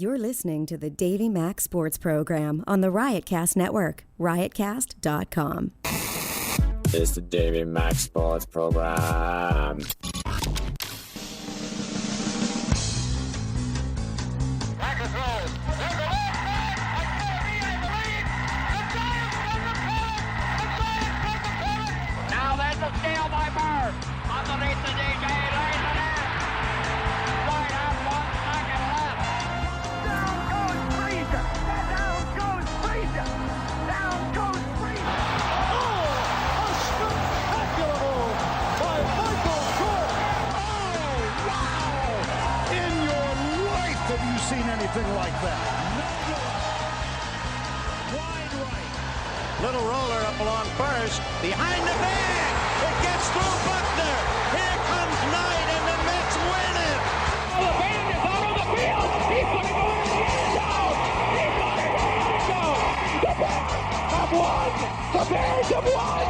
You're listening to the Davey Mack Sports Program on the Riotcast Network, riotcast.com. It's the Davey Mack Sports Program. Now there's a steal by Bird. Underneath the DJ, lays it in. Dwight has 1 second left. Down goes Frazier. Down goes Frazier. Down goes Frazier. Oh, a spectacular move by Michael Jordan. Oh, wow. In your life have you seen anything like that? Wide right. Little roller up along first. Behind the bag. It gets through Buckner. Here comes Knight, and the Mets win it. Oh, the band is out on the field. He's going to go in the end zone. He's going to go in the end zone. The Bears have won. The Bears have won.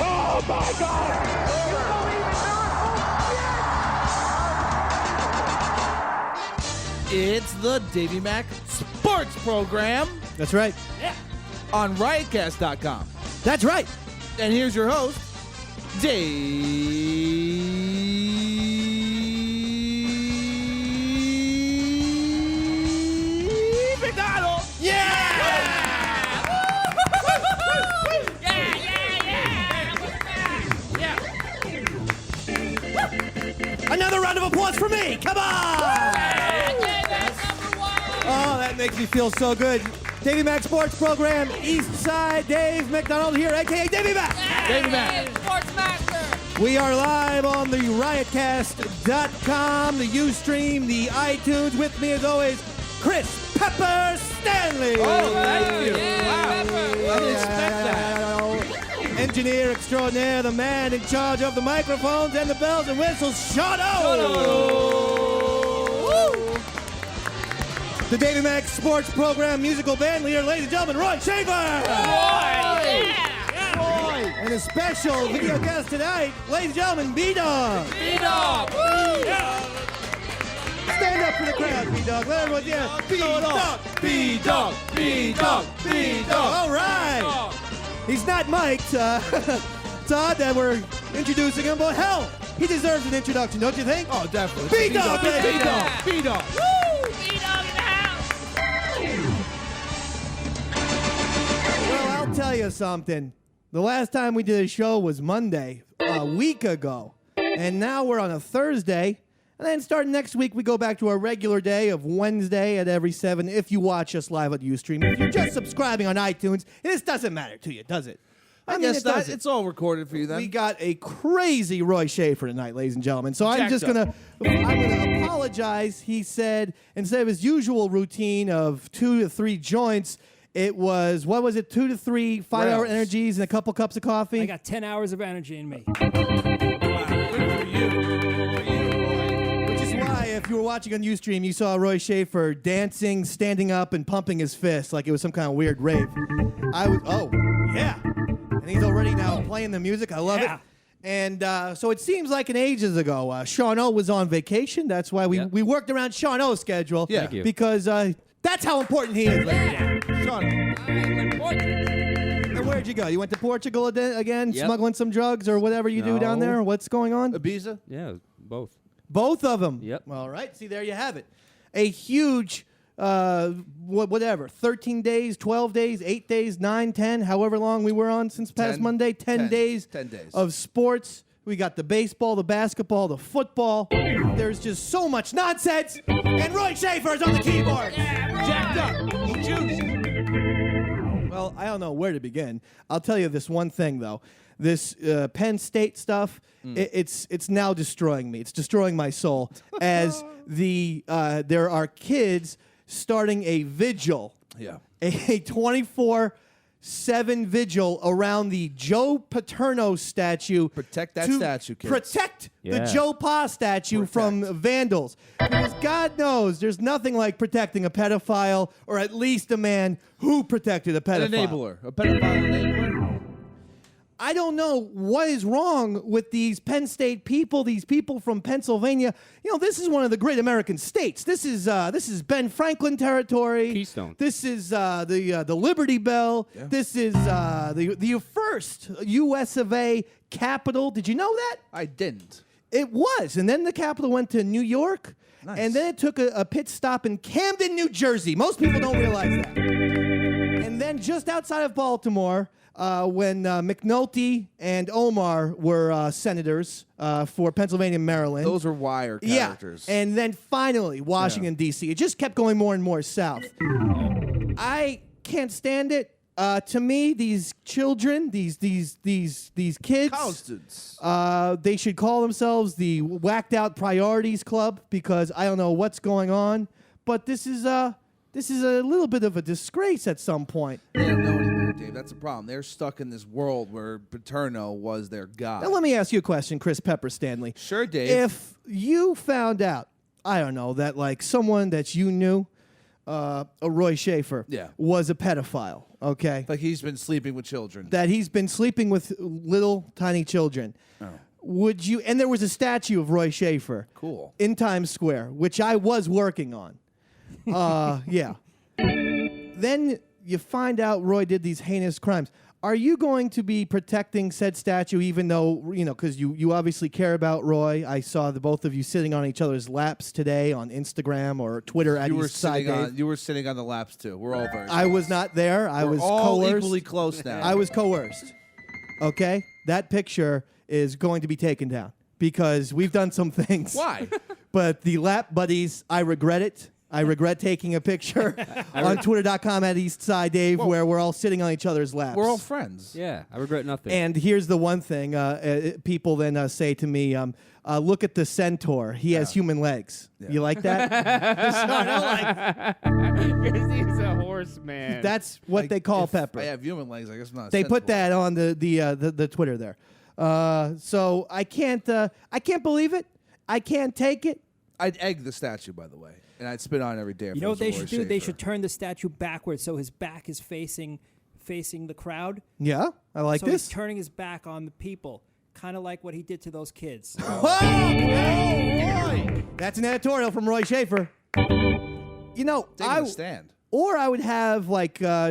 Oh, my God. You believe in miracles? Yes. It's the Davey Mack Sports Program That's right. on riotcast.com. That's right. And here's your host, Dave McDonald. Another round of applause for me. Come on. Oh, that makes me feel so good. Davey Mack Sports Program, East Side, Dave McDonald here, a.k.a. Davey Mack. Davey Mack. Sports Master. We are live on the riotcast.com, the Ustream, the iTunes. With me, as always, Chris Pepper Stanley. Oh, thank you. Wow. I didn't expect that. Engineer extraordinaire, the man in charge of the microphones and the bells and whistles, Sean O. The Davey Mack Sports Program musical band leader, ladies and gentlemen, Roy Schaefer. Roy. And a special video guest tonight, ladies and gentlemen, B-Dog. B-Dog. Stand up for the crowd, B-Dog. Let everyone hear. B-Dog. B-Dog. B-Dog. B-Dog. All right. He's not mic'd. It's odd that we're introducing him, but hell, he deserves an introduction, don't you think? Oh, definitely. B-Dog, baby. B-Dog. B-Dog. B-Dog in the house. Well, I'll tell you something. The last time we did a show was Monday, a week ago. And now we're on a Thursday. And then starting next week, we go back to our regular day of Wednesday at every 7 if you watch us live on Ustream. If you're just subscribing on iTunes, this doesn't matter to you, does it? I mean, guess it not. doesn't. It's all recorded for you then. We got a crazy Roy Schaefer tonight, ladies and gentlemen. So I'm Jacked just up. I'm gonna apologize. He said instead of his usual routine of 2 to 3 joints, it was 2 to 3 5-hour Rounds. energies and a couple cups of coffee. I got 10 hours of energy in me. Good for you. Which is why, if you were watching on Ustream, you saw Roy Schaefer dancing, standing up, and pumping his fist like it was some kind of weird rave. And he's already now playing the music. I love it. And so it seems like an ages ago. Sean O was on vacation. That's why we worked around Sean O's schedule. Yeah. Thank you. Because that's how important he is. Sean. And where'd you go? You went to Portugal again, Yep. smuggling some drugs or whatever you do down No. there? What's going on? Ibiza? Yeah, both. Both of them. Yep. All right. See, there you have it. A huge, whatever, 13 days, 12 days, 8 days, 9, 10, however long we were on since past 10, Monday. 10 days 10 days. of sports. We got the baseball, the basketball, the football. There's just so much nonsense. And Roy Schaefer is on the keyboard. Jacked up. Juice. Well, I don't know where to begin. I'll tell you this one thing, though. This Penn State stuff, it's now destroying me. It's destroying my soul. As there are kids starting a vigil, a 24/7 vigil around the Joe Paterno statue. Protect that to statue, kids. Protect the Yeah. Joe Pa statue from vandals. Because God knows there's nothing like protecting a pedophile, or at least a man who protected a pedophile. An enabler. A pedophile enabler. I don't know what is wrong with these Penn State people, these people from Pennsylvania. You know, this is one of the great American states. This is Ben Franklin territory. Keystone. This is the Liberty Bell. Yeah. This is the first U.S. of A. capital. Did you know that? I didn't. It was. And then the capital went to New York. Nice. And then it took a pit stop in Camden, New Jersey. Most people don't realize that. And then just outside of Baltimore, when McNulty and Omar were senators for Pennsylvania and Maryland. Those were wire characters. Yeah. And then finally, Washington, D.C. It just kept going more and more south. I can't stand it. To me, these children, these kids, college students, they should call themselves the Whacked Out Priorities Club, because I don't know what's going on, but this is a little bit of a disgrace at some point. They don't know any better, Dave. That's the problem. They're stuck in this world where Paterno was their god. Now, let me ask you a question, Chris Pepper Stanley. Sure, Dave. If you found out, I don't know, that like someone that you knew, a Roy Schaefer, was a pedophile, okay? Like he's been sleeping with children. That he's been sleeping with little tiny children. Oh. Would you? And there was a statue of Roy Schaefer. Cool. In Times Square, which I was working on. Yeah. Then you find out Roy did these heinous crimes. Are you going to be protecting said statue, even though, you know, because you obviously care about Roy? I saw the both of you sitting on each other's laps today on Instagram or Twitter at East Side Dave. You were sitting on the laps, too. We're all very close. I was not there. I was all coerced. Equally close now. I was coerced. Okay? That picture is going to be taken down because we've done some things. Why? But the lap buddies, I regret it. I regret taking a picture on Twitter.com at Eastside Dave, where we're all sitting on each other's laps. We're all friends. Yeah, I regret nothing. And here's the one thing people then say to me, look at the centaur. He has human legs. Yeah. You like that? I don't like because he's a horse man. That's what they call Pepper. I have human legs. I guess I'm not a They centaur. put that on the Twitter there. So I can't believe it. I can't take it. I'd egg the statue, by the way. And I'd spit on it every day. You know what they should do? They should turn the statue backwards so his back is facing the crowd. Yeah, I like so this. He's turning his back on the people, kind of like what he did to those kids. Roy! That's an editorial from Roy Schaefer. You know, I stand. Or I would have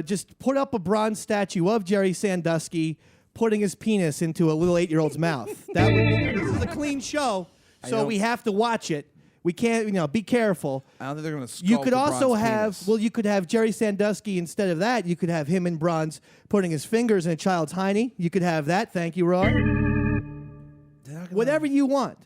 just put up a bronze statue of Jerry Sandusky putting his penis into a little 8-year-old's mouth. That would be. This is a clean show, so we have to watch it. We can't, be careful. I don't think they're going to sculpt You could the also bronze have, penis. you could have Jerry Sandusky instead of that. You could have him in bronze putting his fingers in a child's hiney. You could have that. Thank you, Roy. Whatever you want.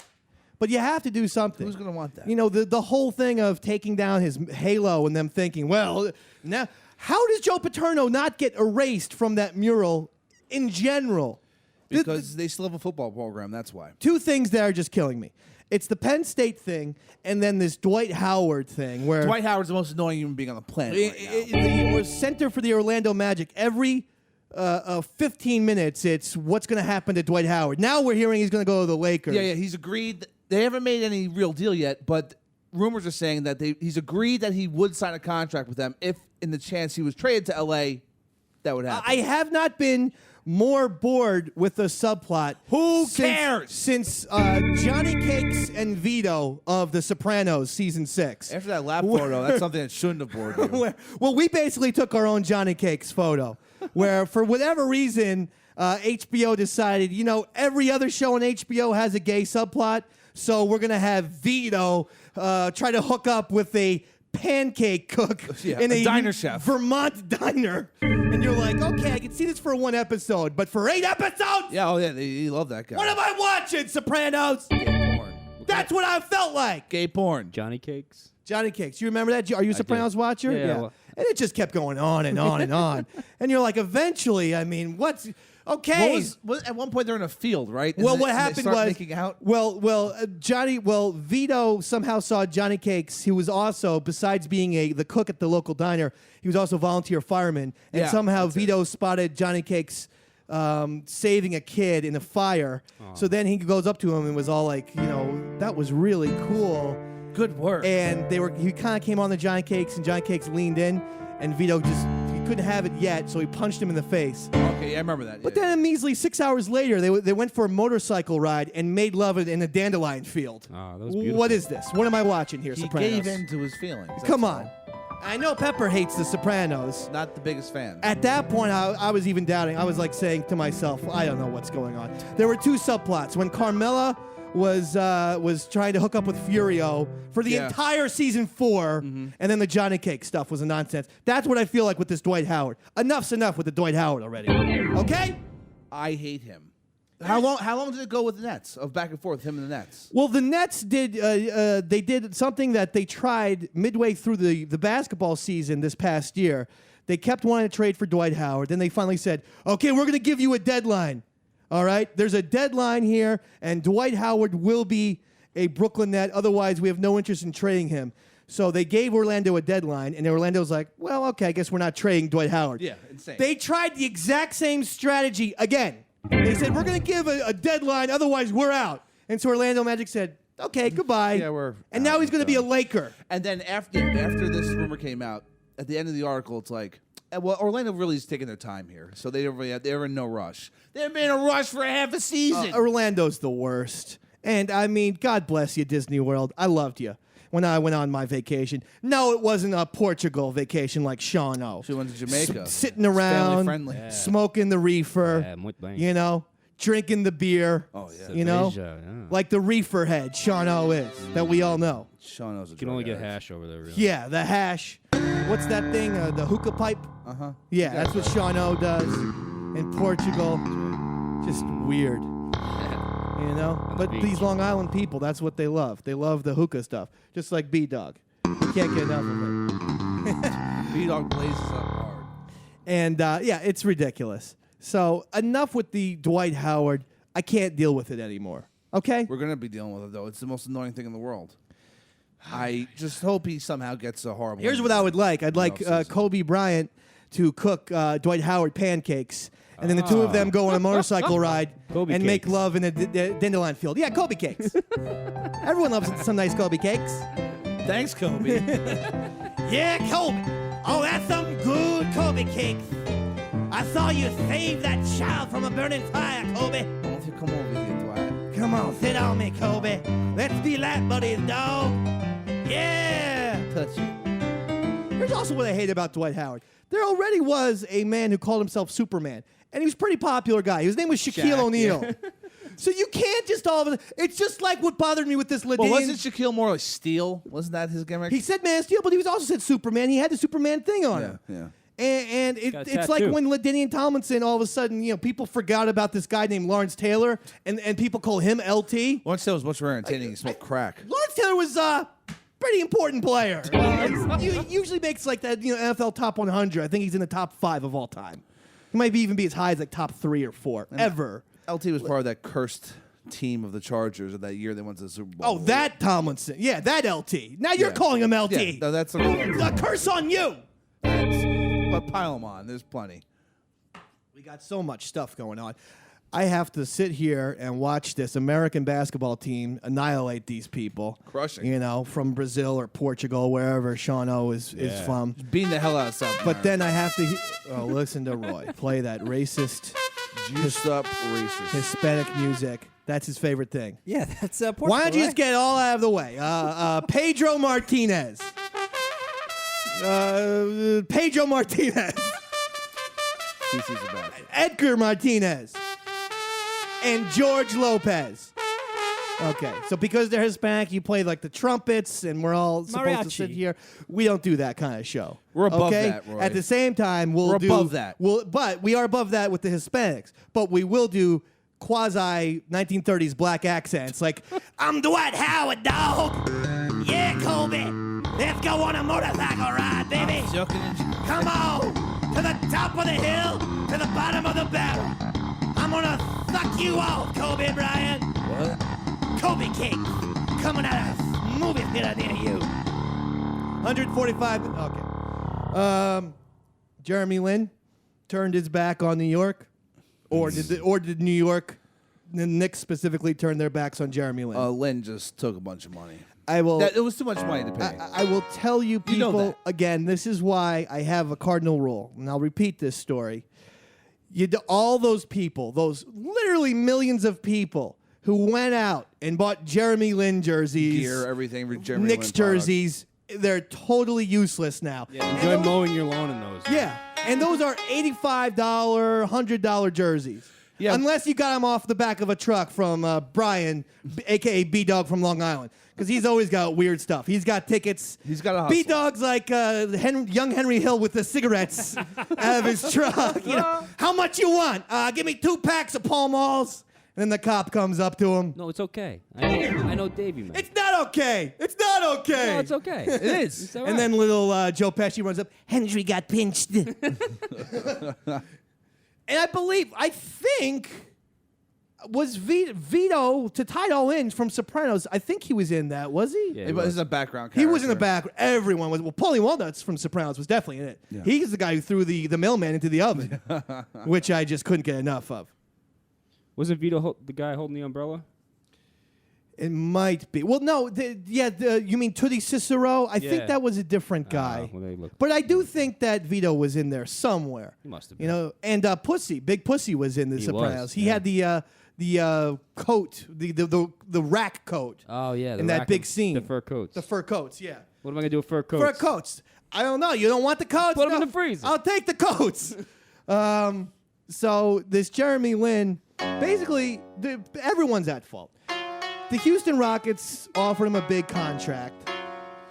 But you have to do something. Who's going to want that? You know, the whole thing of taking down his halo and them thinking, well, now, how does Joe Paterno not get erased from that mural in general? Because they still have a football program, that's why. Two things that are just killing me. It's the Penn State thing, and then this Dwight Howard thing. Where Dwight Howard's the most annoying human being on the planet right now. The center for the Orlando Magic, every 15 minutes, it's what's going to happen to Dwight Howard. Now we're hearing he's going to go to the Lakers. Yeah, he's agreed. They haven't made any real deal yet, but rumors are saying that he's agreed that he would sign a contract with them if, in the chance he was traded to L.A., that would happen. I have not been more bored with the subplot. Who cares? Since Johnny Cakes and Vito of The Sopranos season 6. After that lab photo, that's something that shouldn't have bored you. Well, we basically took our own Johnny Cakes photo, where for whatever reason, HBO decided, every other show on HBO has a gay subplot, so we're going to have Vito try to hook up with a pancake cook in a diner chef. Vermont diner. And you're like, okay, I can see this for one episode, but for 8 episodes? Yeah, they love that guy. What am I watching, Sopranos? Gay porn. That's what I felt like. Gay porn. Johnny Cakes. Johnny Cakes. You remember that? Are you a Sopranos watcher? Yeah. Well. And it just kept going on and on and on. And you're like, eventually, what's... Okay. At one point, they're in a field, right? And what happened was... making out? Vito somehow saw Johnny Cakes. He was also, besides being the cook at the local diner, he was also a volunteer fireman. And somehow Vito spotted Johnny Cakes saving a kid in a fire. Aww. So then he goes up to him and was all like, that was really cool. Good work. And he kind of came on the Johnny Cakes, and Johnny Cakes leaned in, and Vito just couldn't have it yet, so he punched him in the face. Okay, I remember that. But then a measly 6 hours later, they went for a motorcycle ride and made love in a dandelion field. Oh, that was beautiful. What is this? What am I watching here, he Sopranos? gave in to his feelings. Come that's on. all. I know Pepper hates The Sopranos. Not the biggest fan. At that point, I was even doubting. I was like saying to myself, I don't know what's going on. There were two subplots. When Carmela was trying to hook up with Furio for the entire season 4, and then the Johnny Cake stuff was a nonsense. That's what I feel like with this Dwight Howard. Enough's enough with the Dwight Howard already. Okay? I hate him. How long did it go with the Nets of back and forth, him and the Nets? Well, the Nets did. They did something that they tried midway through the basketball season this past year. They kept wanting to trade for Dwight Howard. Then they finally said, "Okay, we're going to give you a deadline. All right, there's a deadline here, and Dwight Howard will be a Brooklyn Net. Otherwise, we have no interest in trading him." So they gave Orlando a deadline, and Orlando's like, "Well, okay, I guess we're not trading Dwight Howard." Yeah, insane. They tried the exact same strategy again. They said, "We're going to give a deadline, otherwise we're out." And so Orlando Magic said, "Okay, goodbye." Yeah, we're and out. now he's going to be a Laker. And then after this rumor came out, at the end of the article, it's like, well, Orlando really is taking their time here, so they're in no rush. They haven't been in a rush for half a season. Orlando's the worst. And I mean, God bless you, Disney World. I loved you when I went on my vacation. No, it wasn't a Portugal vacation like Sean O. She went to Jamaica. Sitting around, family-friendly. smoking the reefer, Yeah, muy bien. you know, drinking the beer. Oh, yeah. You know, Cerveja, yeah. like the reefer head Sean O is that we all know. Sean knows You can only get hash over there, really. Yeah, the hash. What's that thing? The hookah pipe? Uh-huh. Yeah, that's what Sean O does in Portugal. Just weird. You know? But beach. these Long Island people, that's what they love. They love the hookah stuff. Just like B-Dog. You can't get enough of it. B-Dog blazes up hard. And, yeah, it's ridiculous. So, enough with the Dwight Howard. I can't deal with it anymore. Okay? We're going to be dealing with it, though. It's the most annoying thing in the world. I just hope he somehow gets a horrible... Here's what I would like. I'd like Kobe Bryant to cook Dwight Howard pancakes, and then the two of them go on a motorcycle ride Kobe and make cakes. love in a dandelion field. Yeah, Kobe cakes. Everyone loves some nice Kobe cakes. Thanks, Kobe. Yeah, Kobe. Oh, that's some good Kobe cakes. I saw you save that child from a burning fire, Kobe. Why don't you come over here, Dwight? Come on, sit on me, Kobe. Let's be lap buddies, dog. Yeah. Touch you. Here's also what I hate about Dwight Howard. There already was a man who called himself Superman, and he was a pretty popular guy. His name was Shaquille Shaq, O'Neal. yeah. So you can't just all of it. It's just like what bothered me with this Well, Ladinian. wasn't Shaquille more like Steel? Wasn't that his gimmick? He said Man of Steel, but he was also said Superman. He had the Superman thing on him. yeah. And Got a it's like tattoo. when Ladinian Tomlinson, all of a sudden, you know, people forgot about this guy named Lawrence Taylor, and people call him LT. Lawrence Taylor was much more entertaining. He smoked crack. Lawrence Taylor was a pretty important player. He usually makes like that, you know, NFL top 100. I think he's in the top 5 of all time. He might even be as high as like top 3 or 4 ever. LT was part of that cursed team of the Chargers of that year they went to the Super Bowl. Oh, that Tomlinson. Yeah, that LT. Now you're Yeah. calling him LT. Yeah, no, that's The curse on you. but pile them on. There's plenty. We got so much stuff going on. I have to sit here and watch this American basketball team annihilate these people. Crushing. You know, from Brazil or Portugal, wherever Sean O is from. Beating the hell out of South But then I have to listen to Roy play that racist, juiced up racist. Hispanic music. That's his favorite thing. Yeah, that's Portugal, Why don't you right? just get it all out of the way? Pedro Martinez. Pedro Martinez. CC's a bad. Edgar Martinez. And George Lopez. Okay, so because they're Hispanic, you play like the trumpets, and we're all supposed to sit Mariachi. here. We don't do that kind of show. We're above okay? that, Roy. At the same time, we're above that. But we are above that with the Hispanics. But we will do quasi 1930s black accents, like I'm Dwight Howard, dog. Yeah, Kobe. Let's go on a motorcycle ride, baby. Come on, to the top of the hill, to the bottom of the barrel. I'm gonna suck you off, Kobe Bryant. What? Kobe cake coming out of movie theater near you. 145. Okay. Jeremy Lin turned his back on New York, or did New York, the Knicks specifically, turn their backs on Jeremy Lin? Lynn just took a bunch of money. I will. That it was too much money to pay. I will tell you, people, You know that. again, this is why I have a cardinal rule, and I'll repeat this story. All those people, those literally millions of people who went out and bought Jeremy Lin jerseys, Gear, everything. Jeremy Knicks Lin jerseys, they're totally useless now. Yeah, enjoy mowing your lawn in those. Yeah, and those are $85, $100 jerseys. Yeah. Unless you got them off the back of a truck from Brian, a.k.a. B-Dog from Long Island. Because he's always got weird stuff. He's got tickets. He's got a hustle. B-Dog's like young Henry Hill with the cigarettes out of his truck. You know, how much you want? Give me 2 packs of Pall Malls. And then the cop comes up to him. No, it's okay. I know Davey, man. It's not okay. It's not okay. No, it's okay. It is. It's all right. And then little Joe Pesci runs up. Henry got pinched. And I think, was Vito, to tie it all in from Sopranos, I think he was in that, was he? Yeah, It he was was. a background character. He was in the back. Everyone was. Well, Paulie Walnuts from Sopranos was definitely in it. Yeah. He's the guy who threw the mailman into the oven, which I just couldn't get enough of. Wasn't Vito the guy holding the umbrella? It might be. Well, no. You mean Tutti Cicero? I Yeah. think that was a different guy. Well, they look. But I do think that Vito was in there somewhere. He must have You been. know, and Pussy, Big Pussy was in The He Sopranos. was, He yeah. had the coat, the rack coat. Oh yeah, the in that rack big of- scene. the fur coats. The fur coats, yeah. What am I gonna do with fur coats? Fur coats. I don't know. You don't want the coats? Put 'em in No. the freezer. I'll take the coats. So this Jeremy Lin, basically, everyone's at fault. The Houston Rockets offered him a big contract.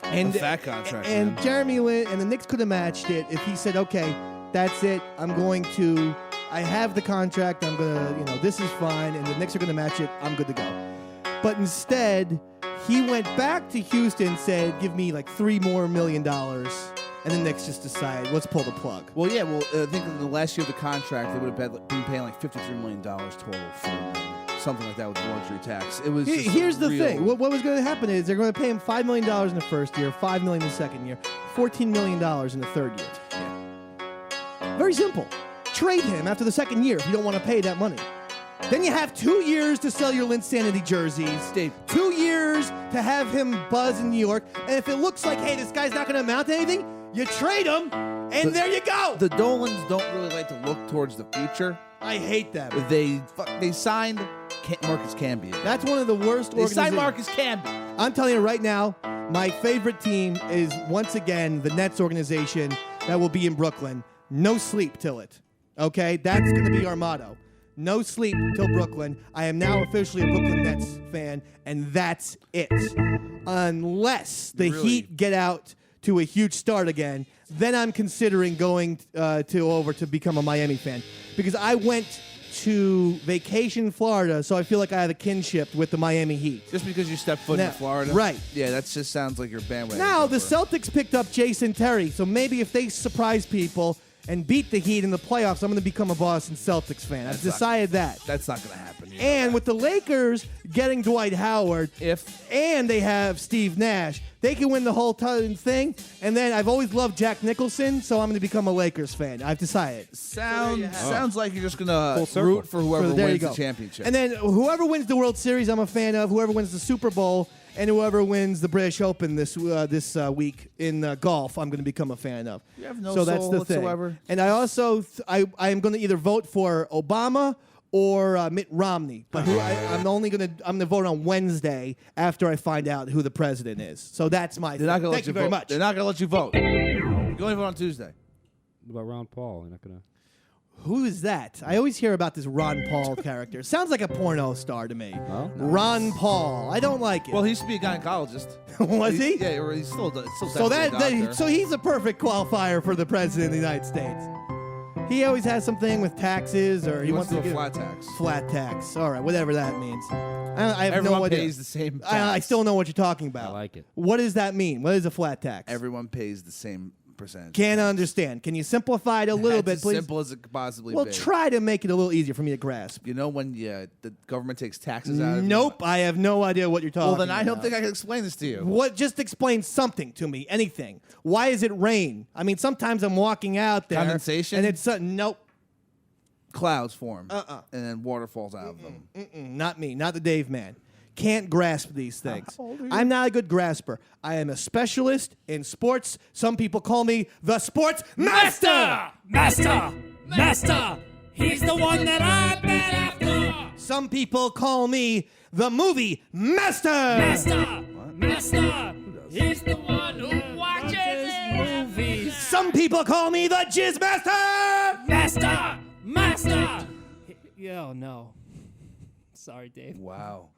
A fat contract, And man. Jeremy Lin and the Knicks could have matched it if he said, okay, that's it. I have the contract. I'm going to, this is fine. And the Knicks are going to match it. I'm good to go. But instead, he went back to Houston and said, give me like $3 more million. And the Knicks just decided, let's pull the plug. Well, yeah. Well, I think in the last year of the contract, they would have been paying like $53 million total for something like that with the luxury tax. It was. just Here's the real- thing. What was going to happen is they're going to pay him $5 million in the first year, $5 million in the second year, $14 million in the third year. Very simple. Trade him after the second year if you don't want to pay that money. Then you have 2 years to sell your LinSanity jerseys. Dave. 2 years to have him buzz in New York. And if it looks like, hey, this guy's not going to amount to anything, you trade him, and there you go. The Dolans don't really like to look towards the future. I hate them. They signed Marcus Camby. That's one of the worst They signed organizations. Marcus Camby. I'm telling you right now, my favorite team is once again the Nets organization that will be in Brooklyn. No sleep till it. Okay? That's going to be our motto. No sleep till Brooklyn. I am now officially a Brooklyn Nets fan, and that's it. Unless the Heat get out to a huge start again, then I'm considering going to become a Miami fan. Because I went to vacation in Florida, so I feel like I have a kinship with the Miami Heat. Just because you stepped foot Now- in Florida, right. Yeah, that just sounds like your bandwagon. Now, the jumper. Celtics picked up Jason Terry, so maybe if they surprise people and beat the Heat in the playoffs, I'm going to become a Boston Celtics fan. I've decided that. That's not going to happen. You know And that. with the Lakers getting Dwight Howard, and they have Steve Nash, they can win the whole thing. And then I've always loved Jack Nicholson, so I'm going to become a Lakers fan. I've decided. Sounds like you're just going to circle. root for whoever There you wins go. the championship. And then whoever wins the World Series, I'm a fan of. Whoever wins the Super Bowl, and whoever wins the British Open this week in golf, I'm going to become a fan of. You have no so that's soul the whatsoever. thing. And I also I am going to either vote for Obama or Mitt Romney, but I'm gonna vote on Wednesday after I find out who the president is. So that's my. They're not going to let Thank you you very vote. much. They're not going to let you vote. You only vote on Tuesday. What about Ron Paul? You're not gonna. Who is that? I always hear about this Ron Paul character. Sounds like a porno star to me. Oh? Ron Paul. I don't like it. Well, he used to be a gynecologist. Was he? Yeah, or he's still So technically a doctor. so he's a perfect qualifier for the president of the United States. He always has something with taxes, or he wants to do a give flat tax. flat tax. All right, whatever that means. I have Everyone no idea. pays the same tax. I still know what you're talking about. I like it. What does that mean? What is a flat tax? Everyone pays the same percentage. Can't understand. Can you simplify it a little bit, That's as please? simple as it could possibly Well, be. try to make it a little easier for me to grasp. You know when the government takes taxes out of you? Nope, I have no idea what you're talking Well, about. then I don't think I can explain this to you. What? Just explain something to me. Anything. Why is it rain? I mean, sometimes I'm walking out there. Condensation? And it's nope. Clouds form. And then water falls out of them. Not me. Not the Dave man. can't grasp these things. I'm not a good grasper. I am a specialist in sports. Some people call me the sports master. Master! He's the one that I bet after! Some people call me the movie master. Master! He's the one who watches movies! Some people call me the jizz master. Master! Oh, no. Sorry, Dave. Wow.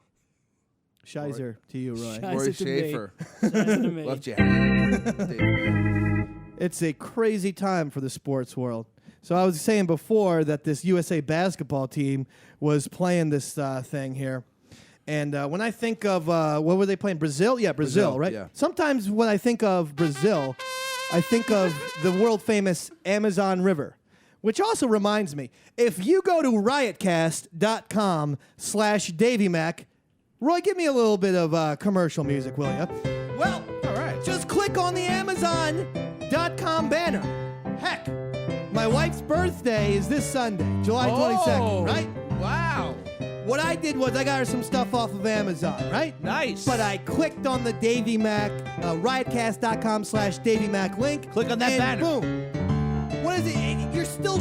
Shizer to you, Roy. Shizer Roy to me. Schaefer. Shizer to me. Left you hanging. It's a crazy time for the sports world. So I was saying before that this USA basketball team was playing this thing here. And when I think of, what were they playing? Brazil? Yeah, Brazil, right? yeah. Sometimes when I think of Brazil, I think of the world-famous Amazon River, which also reminds me, if you go to riotcast.com/DavyMac, Roy, give me a little bit of commercial music, will you? Well, all right. Just click on the Amazon.com banner. Heck, my wife's birthday is this Sunday, July 22nd, right? Wow. What I did was I got her some stuff off of Amazon, right? Nice. But I clicked on the Davy Mac, riotcast.com/DavyMac link. Click on that and banner. Boom. What is it? You're still,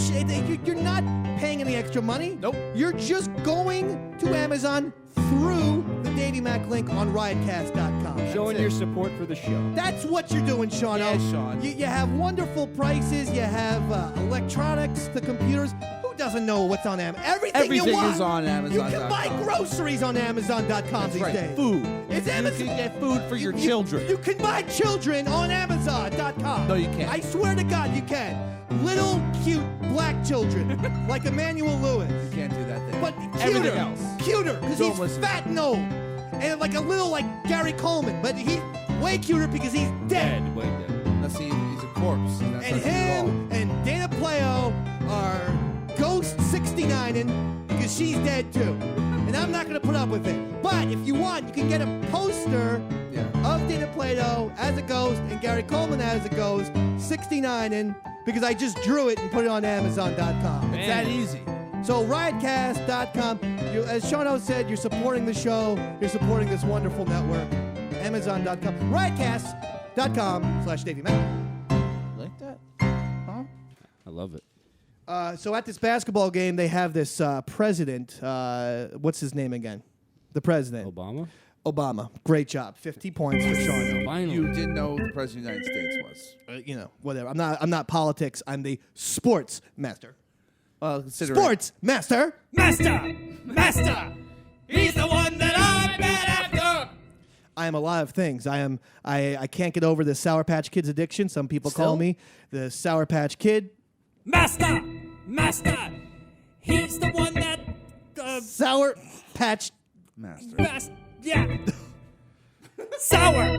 you're not paying any extra money. Nope. You're just going to Amazon through the Davy Mac link on riotcast.com. Showing your support for the show. That's what you're doing, Sean. Yeah, Sean. You have wonderful prices. You have electronics, the computers. Who doesn't know what's on Amazon? Everything you want. is on Amazon. You can buy groceries on Amazon.com That's these right. days. Food. It's Amazon. You can get food for your children. You can buy children on Amazon.com. No, you can't. I swear to God, you can. Little, cute, black children, like Emmanuel Lewis. You can't do that thing. But Everything cuter, else. because Don't he's listen. fat and old. And like a little like Gary Coleman, but he's way cuter because he's dead. Let's see, he's a corpse. That's And not cute at all. him and Dana Pleo are ghost 69ing because she's dead too. And I'm not going to put up with it. But if you want, you can get a poster Yeah. of Dana Plato as a ghost and Gary Coleman as a ghost, 69ing, because I just drew it and put it on Amazon.com. It's that easy. So riotcast.com, as Shano said, you're supporting the show. You're supporting this wonderful network. Amazon.com. Riotcast.com/DavyMac. Like that? Huh? I love it. So at this basketball game, they have this president. What's his name again? The president. Obama. Great job. 50 points for Sean. Finally. You didn't know who the president of the United States was. Whatever. I'm not politics. I'm the sports master. Consider Sports master. Master! He's the one that I bet after! I am a lot of things. I can't get over the Sour Patch Kids addiction. Some people call Still? me the Sour Patch Kid. Master! He's the one that... Sour Patch. Master. Yeah! Sour!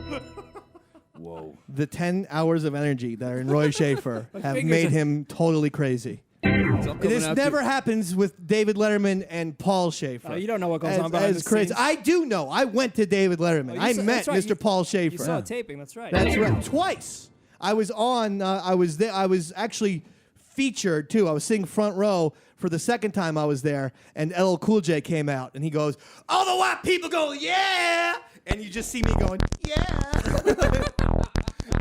Whoa. The 10 hours of energy that are in Roy Schaefer have fingers made are- him totally crazy. This never happens with David Letterman and Paul Schaefer. Oh, you don't know what goes on behind the crazy. scenes. I do know. I went to David Letterman. you I saw- met that's right. Mr. Paul Schaefer. You saw a taping, that's right. That's right. Twice. I was on. I was there. I was actually featured too. I was sitting front row for the second time I was there, and LL Cool J came out, and he goes, "All the white people go, yeah," and you just see me going, "Yeah,"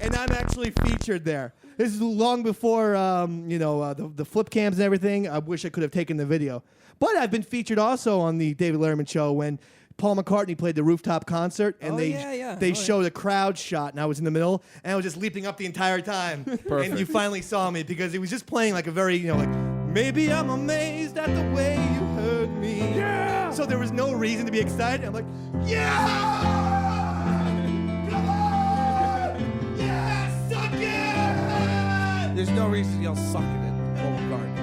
and I'm actually featured there. This is long before the flip cams and everything. I wish I could have taken the video, but I've been featured also on the David Letterman show when Paul McCartney played the rooftop concert, and they showed a crowd shot, and I was in the middle, and I was just leaping up the entire time. And you finally saw me because it was just playing like a very, maybe I'm amazed at the way you heard me. Yeah! So there was no reason to be excited. I'm like, yeah! Come on! Yeah, suck it! There's no reason to yell suck it in Paul McCartney.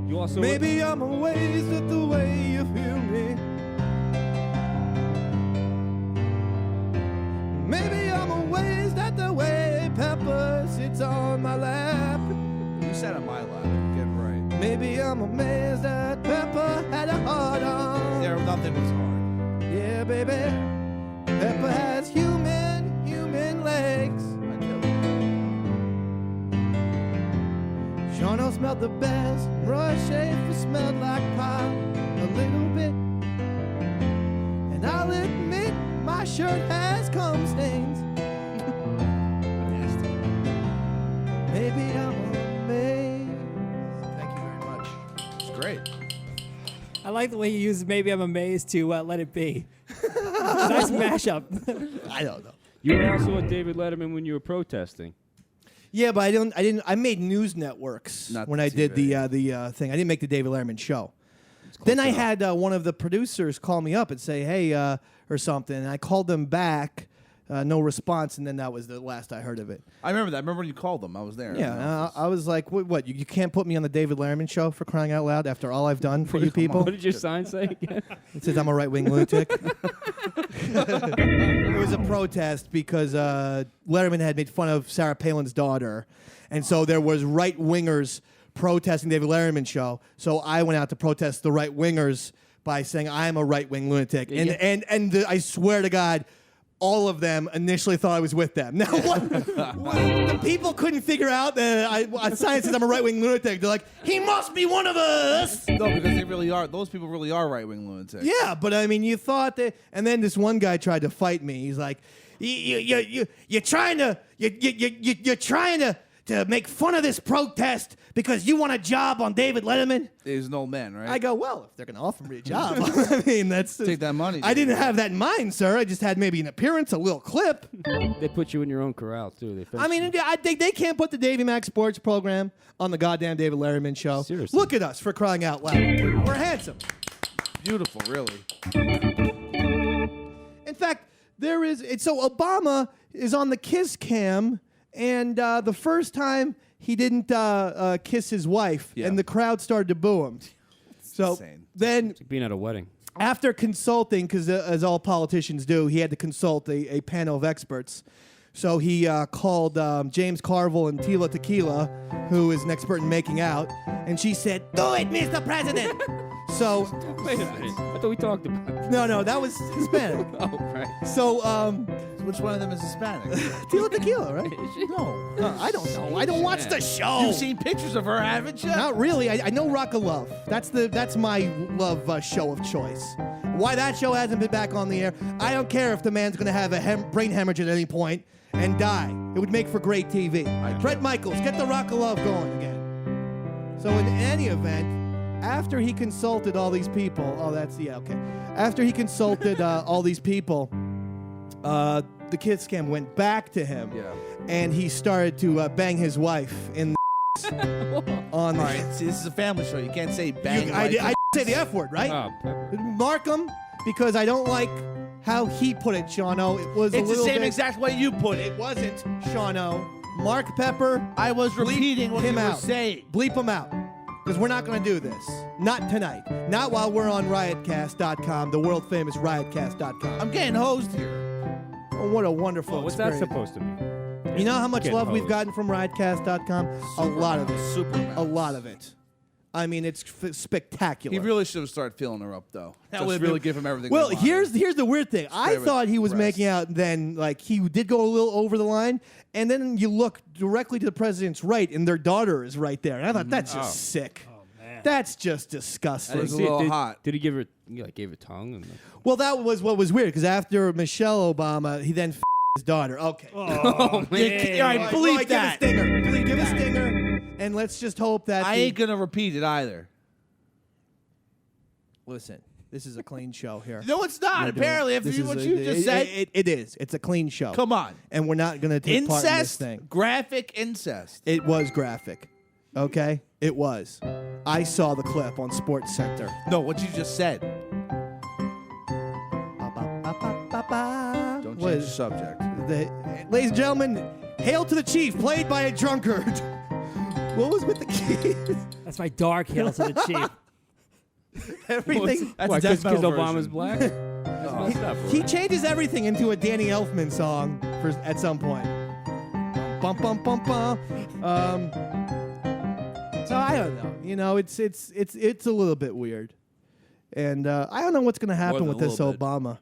You also Maybe I'm amazed at the way you feel me. Maybe I'm amazed at the way Pepper sits on my lap. You sat on my lap. Get right. Maybe I'm amazed that Pepper had a heart on. There, nothing was hard. Yeah, baby. Pepper has human legs. I do. Shawno smelled the best. Roy Schaefer smelled like pop. A little bit. I'll admit my shirt has cum stains. Maybe I'm amazed. Thank you very much. It's great. I like the way you use "Maybe I'm Amazed" to Let It Be. Nice mashup. I don't know. You were also with David Letterman when you were protesting. Yeah, but I made news networks Not when the I did TV. the thing. I didn't make the David Letterman show. Then I had one of the producers call me up and say, "Hey," or something. And I called them back, no response, and then that was the last I heard of it. I remember that. I remember when you called them. I was there. Yeah, I was like, "What? You can't put me on the David Letterman show for crying out loud after all I've done for you people?" What did your sign say again? It says I'm a right-wing lunatic. It was a protest because Letterman had made fun of Sarah Palin's daughter, and so there was right-wingers protesting David Letterman show. So I went out to protest the right-wingers by saying I'm a right-wing lunatic, and I swear to God, all of them initially thought I was with them. Now, what the people couldn't figure out that sign says I'm a right-wing lunatic. They're like, he must be one of us. No, because they really are. Those people really are right-wing lunatics. Yeah, but I mean, you thought that, and then this one guy tried to fight me. He's like, "You're trying to make fun of this protest because you want a job on David Letterman." He's an old man, right? I go, "Well, if they're going to offer me a job, I mean, that's Take that money. I didn't have that in mind, sir. I just had maybe an appearance, a little clip. They put you in your own corral, too. They I mean, I think they can't put the Davy Mac Sports program on the goddamn David Letterman show. Seriously. Look at us, for crying out loud. We're handsome. Beautiful, really. In fact, so Obama is on the kiss cam, and the first time he didn't kiss his wife, Yeah. and the crowd started to boo him. So insane. then, It's like being at a wedding. after consulting, because as all politicians do, he had to consult a panel of experts. So he called James Carville and Tila Tequila, who is an expert in making out, and she said, "Do it, Mr. President." So, Wait a minute. I thought we talked about no, that was Hispanic. Oh, right. So, Which one of them is Hispanic? Tila Tequila, right? No. I don't know. I don't watch the show. You've seen pictures of her, haven't you? Not really. I know Rock of Love. That's my love show of choice. Why that show hasn't been back on the air, I don't care if the man's going to have a brain hemorrhage at any point and die. It would make for great TV. Bret Michaels, get the Rock of Love going again. So in any event, after he consulted all these people, After he consulted all these people, the kid scam went back to him, and he started to bang his wife in the on the. All right, see, this is a family show. You can't say bang. I say the F word, right? Oh, Pepper. Mark him because I don't like how he put it, Shawno. It was It's a the little same bit, exact way you put It it. wasn't, Shawno. Mark Pepper. I was repeating what you him were out. saying. Bleep him out. Because we're not going to do this. Not tonight. Not while we're on riotcast.com, the world famous riotcast.com. I'm getting hosed here. Oh, what a wonderful What's that experience. supposed to mean? You know how much Get love we've hosed. gotten from riotcast.com? A lot of it. Super A lot of it. I mean, it's spectacular. He really should have started filling her up, though. That Just would've really been- give him everything. Well, he wanted. here's the weird thing. I with thought he was breast. making out, and then like he did go a little over the line, and then you look directly to the president's right, and their daughter is right there, and I thought that's just sick. Oh man, that's just disgusting. That is a little hot. Did he give her, gave her tongue? And Well, that was what was weird because after Michelle Obama, he then his daughter. Okay, oh, man. All right, bleep that. Give a stinger. Give a stinger, and let's just hope that I ain't gonna repeat it either. Listen. This is a clean show here. No, it's not. We're doing- Apparently, this after is what a- you just said. it is. It's a clean show. Come on. And we're not going to take part in this Incest, thing. graphic incest. It was graphic. Okay? It was. I saw the clip on Sports Center. No, what you just said. Don't Don't change the subject. Ladies and gentlemen, hail to the chief, played by a drunkard. What was with the keys? That's my dark hail to the chief. Everything. That's Why, a death because metal Obama's version. black? That's messed up, He right? changes everything into a Danny Elfman song at some point. Bum bum bum bum. So I don't know. You know, it's a little bit weird, and I don't know what's going to happen than with a this little bit. Obama.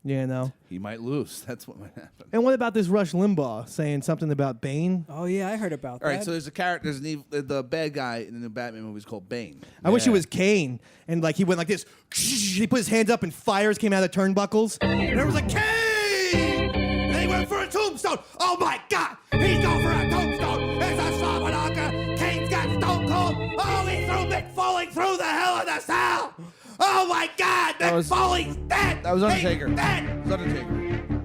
You know. He might lose. That's what might happen. And what about this Rush Limbaugh saying something about Bane? Oh yeah, I heard about that. All right, so there's a character. There's the bad guy in the new Batman movie is called Bane. I wish it was Kane, and like he went like this. He put his hands up, and fires came out of the turnbuckles. And it was like Kane, and he went for a tombstone. Oh my God, he's going for a tombstone. It's a slobber knocker. Kane's got Stone Cold. Oh, he threw Mick Foley through the Hell in the Cell. Oh my God, Mick Foley's dead. That was Undertaker. He's dead. It was Undertaker.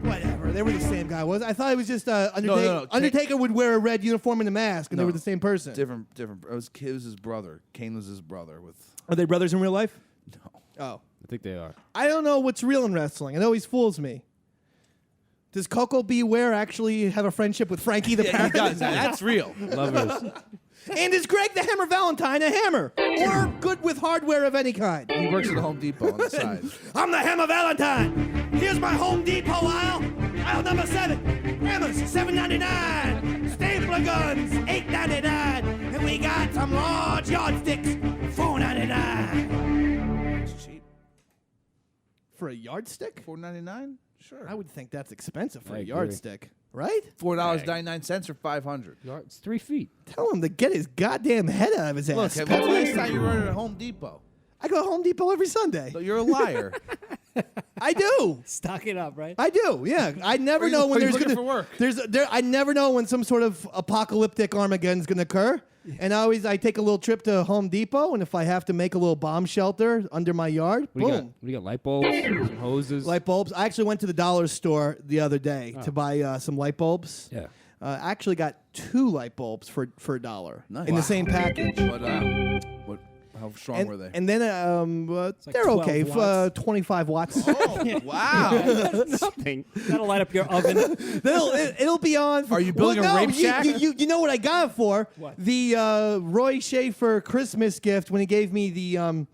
Whatever, they were the same guy. I thought it was just Undertaker. No. Undertaker would wear a red uniform and a mask, and they were the same person. Different. It was his brother. Kane was his brother. Are they brothers in real life? No. Oh. I think they are. I don't know what's real in wrestling. It always fools me. Does Coco Beware actually have a friendship with Frankie the Yeah, he Parrot? does. That's real. Lovers. And is Greg the Hammer Valentine a hammer? Or good with hardware of any kind? He works at the Home Depot on the side. I'm the Hammer Valentine. Here's my Home Depot aisle. Aisle number 7. Hammers, $7.99. Stapler guns, $8.99. And we got some large yardsticks, $4.99. It's cheap. For a yardstick? $4.99. Sure. I would think that's expensive for I a agree. yardstick, right? $4.99 or $500. It's 3 feet. Tell him to get his goddamn head out of his Look, ass. when's the last time you were at Home Depot? I go to Home Depot every Sunday. So you're a liar. I do. Stock it up, right? I do. Yeah. I never Are you- know when are you there's looking gonna for work? I never know when some sort of apocalyptic Armageddon's gonna occur. And I take a little trip to Home Depot, and if I have to make a little bomb shelter under my yard, What do you got? boom. What do you got? Light bulbs, some hoses. Light bulbs. I actually went to the dollar store the other day to buy some light bulbs. Yeah. I actually got 2 light bulbs for $1 Nice. in Wow. the same package. But how strong were they? And then like they're 12 okay. watts. 25 watts. Oh, wow. Nothing. That'll light up your oven. It'll be on. Are you building a rape shack? You know what I got it for? What? The Roy Schaefer Christmas gift when he gave me the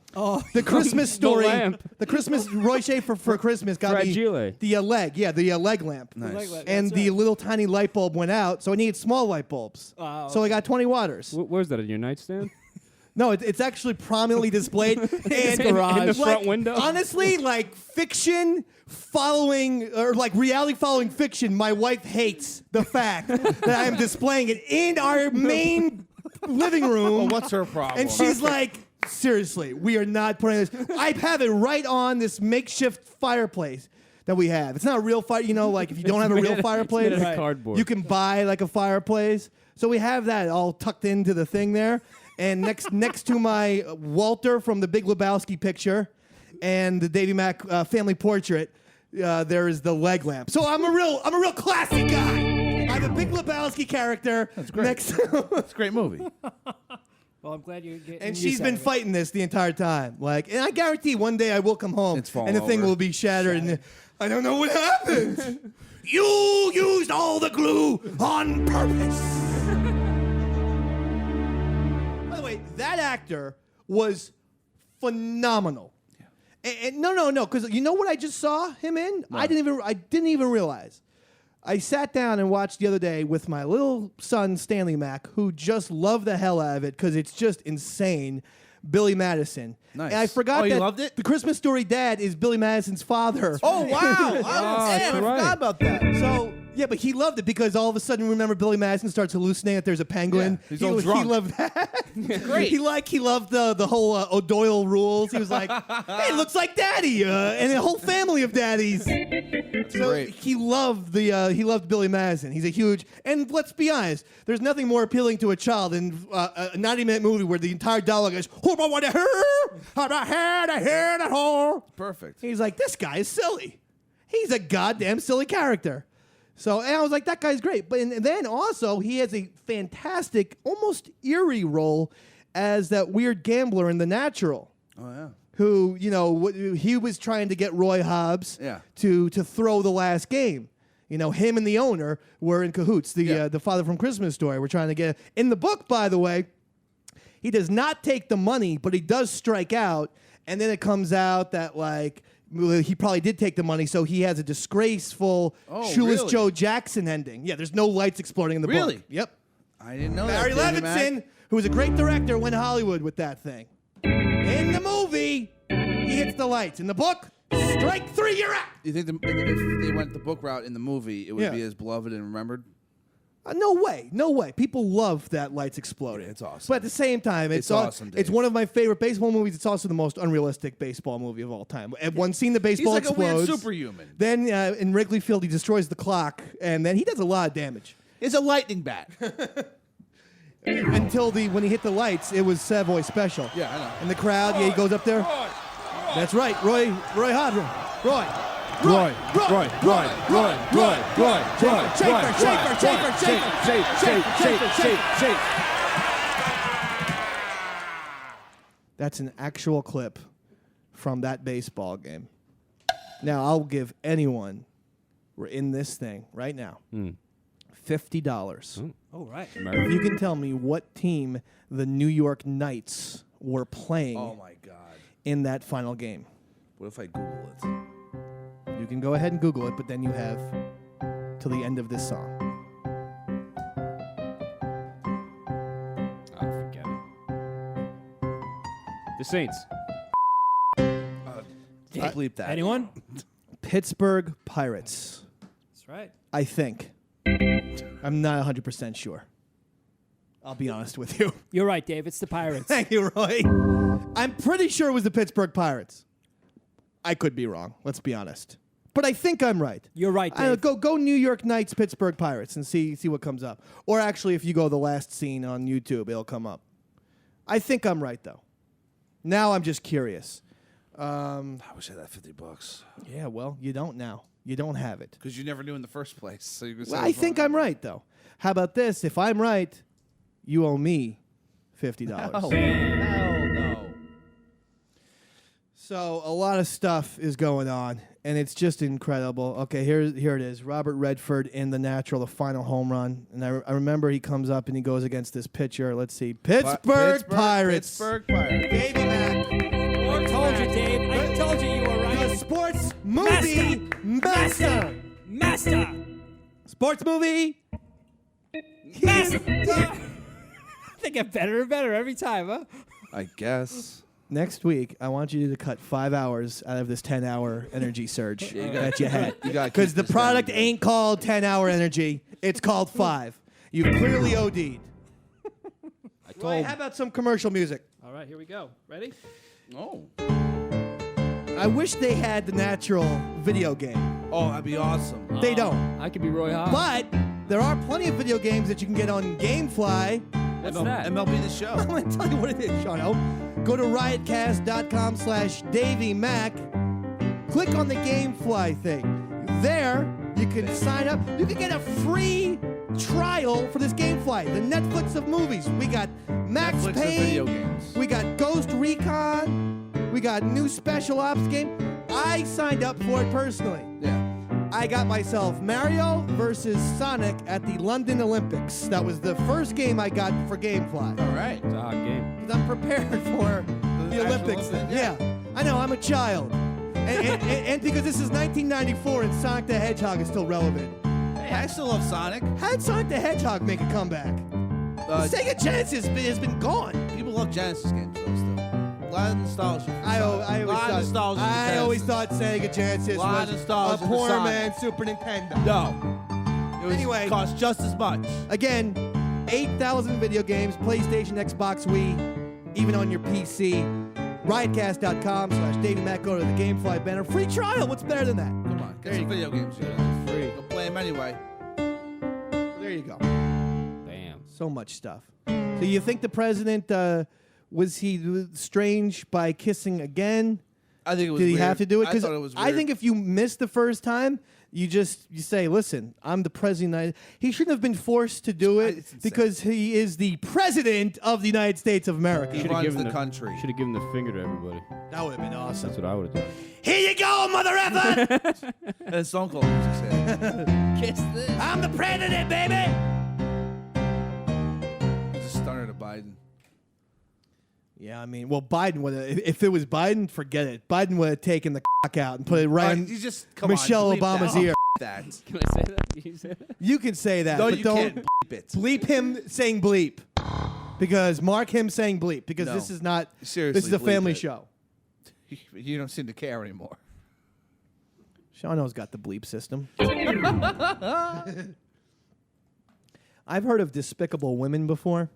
Christmas The story. lamp. The Christmas Roy Schaefer for Christmas got Fragile. me the leg. Yeah, the leg lamp. Nice. And the little tiny light bulb went out, so I needed small light bulbs. Oh, So I got 20 watters. Where's that, in your nightstand? No, it's actually prominently displayed and In the front window? Honestly, like fiction following or like reality following fiction, my wife hates the fact that I am displaying it in our main living room. Well, what's her problem? And she's like, seriously, we are not putting this. I have it right on this makeshift fireplace that we have. It's not a real fire, like if you don't have a real fireplace, It's made out of cardboard. you can buy like a fireplace. So we have that all tucked into the thing there. And next to my Walter from the Big Lebowski picture and the Davy Mack family portrait, there is the leg lamp. So I'm a real classy guy. I'm a Big Lebowski character. That's great. It's It's a great movie. Well, I'm glad you're getting. and use she's out been of it. fighting this the entire time. And I guarantee one day I will come home It's falling and the thing over. will be shattered. And I don't know what happened. You used all the glue on purpose. By the way, that actor was phenomenal. And no, because you know what I just saw him in? I didn't even realize. I sat down and watched the other day with my little son Stanley Mack, who just loved the hell out of it because it's just insane. Billy Madison. Nice. And I forgot Oh, you that loved it? the Christmas Story dad is Billy Madison's father. Oh, wow. that's I right. forgot about that. So yeah, but he loved it because all of a sudden, remember, Billy Madison starts hallucinating that there's a penguin. Yeah, he's all drunk. He loved that. great. He loved the whole O'Doyle rules. He was like, hey, it looks like Daddy, and a whole family of daddies. So great. he loved Billy Madison. He's a huge, and let's be honest, there's nothing more appealing to a child than a 90-minute movie where the entire dialogue is, Perfect. he's like, this guy is silly. He's a goddamn silly character. So, and I was like, that guy's great. But and then also, he has a fantastic, almost eerie role as that weird gambler in The Natural. Oh, yeah. Who, he was trying to get Roy Hobbs to throw the last game. Him and the owner were in cahoots. The father from Christmas Story. We're trying to get in the book, by the way. He does not take the money, but he does strike out. And then it comes out that he probably did take the money, so he has a disgraceful Shoeless really? Joe Jackson ending. Yeah, there's no lights exploding in the Really? book. Yep. I didn't know Barry that. Davey Mack. Levinson, who was a great director, went Hollywood with that thing. In the movie, he hits the lights. In the book, Strike 3, you're out. You think if they went the book route in the movie, it would Yeah. be as beloved and remembered? No way. People love that lights exploding. It's awesome. But at the same time, It's awesome, It's Dave. one of my favorite baseball movies. It's also the most unrealistic baseball movie of all time. At one scene, the He's baseball like explodes. a weird superhuman. Then in Wrigley Field, he destroys the clock, and then he does a lot of damage. It's a lightning bat. Until when he hit the lights, it was Savoy special. Yeah, I know. And the crowd, he goes up there. That's right, Roy Hodrum. Roy. Schaefer. That's an actual clip from that baseball game. Now, I'll give anyone, we're in this thing right now, $50. Oh, right. If you can tell me what team the New York Knights were playing Oh my God. in that final game. What if I Google it? You can go ahead and Google it, but then you have till the end of this song. Oh, forget it. The Saints. Bleep that. Anyone? Pittsburgh Pirates, That's right. I think. I'm not 100% sure. I'll be honest with you. You're right, Dave. It's the Pirates. Thank you, Roy. I'm pretty sure it was the Pittsburgh Pirates. I could be wrong. Let's be honest. But I think I'm right. You're right, I don't know, Dave. go New York Knights, Pittsburgh Pirates, and see what comes up. Or actually, if you go the last scene on YouTube, it'll come up. I think I'm right, though. Now I'm just curious. I wish I had that $50. Yeah, well, you don't now. You don't have it. Because you never knew in the first place. So you could say Well, it I was think wrong. I'm right, though. How about this? If I'm right, you owe me $50. Hell no. So a lot of stuff is going on, and it's just incredible. Okay, here it is. Robert Redford in The Natural, the final home run. And I remember he comes up and he goes against this pitcher. Let's see. Pittsburgh Pirates. Pittsburgh Pirates. Baby Mac. I told you, Dave. I told you you were The right. sports movie master. Master. Sports movie. Master. They get better and better every time, huh? I guess. Next week, I want you to cut 5 hours out of this 10-hour energy surge that you had. You gotta Because keep the this product down, ain't called 10-hour energy. It's called 5. You've clearly OD'd. Roy, how about some commercial music? All right, here we go. Ready? Oh. I wish they had the Natural video game. Oh, that'd be awesome. They don't. I could be Roy Howard. But there are plenty of video games that you can get on GameFly. What's that? MLB The Show. I'm going to tell you what it is, Shano. Go to riotcast.com/DavyMac. Click on the GameFly thing. There, you can sign up. You can get a free trial for this GameFly. The Netflix of movies. We got Max Netflix of Payne. video games. We got Ghost Recon. We got new special ops game. I signed up for it personally. Yeah. I got myself Mario versus Sonic at the London Olympics. That was the first game I got for GameFly. All right. It's a hot game. Because I'm prepared for the actual Olympics. Olympics, Yeah. I know, I'm a child. and because this is 1994 and Sonic the Hedgehog is still relevant. Hey, I still love Sonic. How did Sonic the Hedgehog make a comeback? Sega Genesis has been gone. People love Genesis games though still. A lot of nostalgia. I always thought Sega Genesis Lot of was nostalgia a for poor Sonic. man's Super Nintendo. No. It was Anyway. cost just as much. Again, 8,000 video games, PlayStation, Xbox, Wii, even on your PC. Riotcast.com/DavyMac. Go to the GameFly banner. Free trial. What's better than that? Come on, get some video games. It's free. Go play them anyway. There you go. Damn. So much stuff. So you think the president, was he strange by kissing again? I think it was Did he weird. have to do it? I thought it was weird. I think if you miss the first time, you say, listen, I'm the president. He shouldn't have been forced to do it It's insane. because he is the president of the United States of America. He runs the country. Should have given the finger to everybody. That would have been awesome. That's what I would have done. Here you go, mother effer! And Stone Cold music said, kiss this. I'm the president, baby! He's a stunner to Biden. Yeah, I mean, well, Biden would have, if it was Biden, forget it. Biden would have taken the cock out and put it right in You just, come Michelle on, bleep Obama's that. ear. That. Can I say that? Can you say that? You can say that, No, but you don't can't bleep it. bleep him saying bleep. Because mark him saying bleep. Because No. this is not, Seriously, this is a bleep family it. show. You don't seem to care anymore. Shauno's got the bleep system. I've heard of Despicable Women before.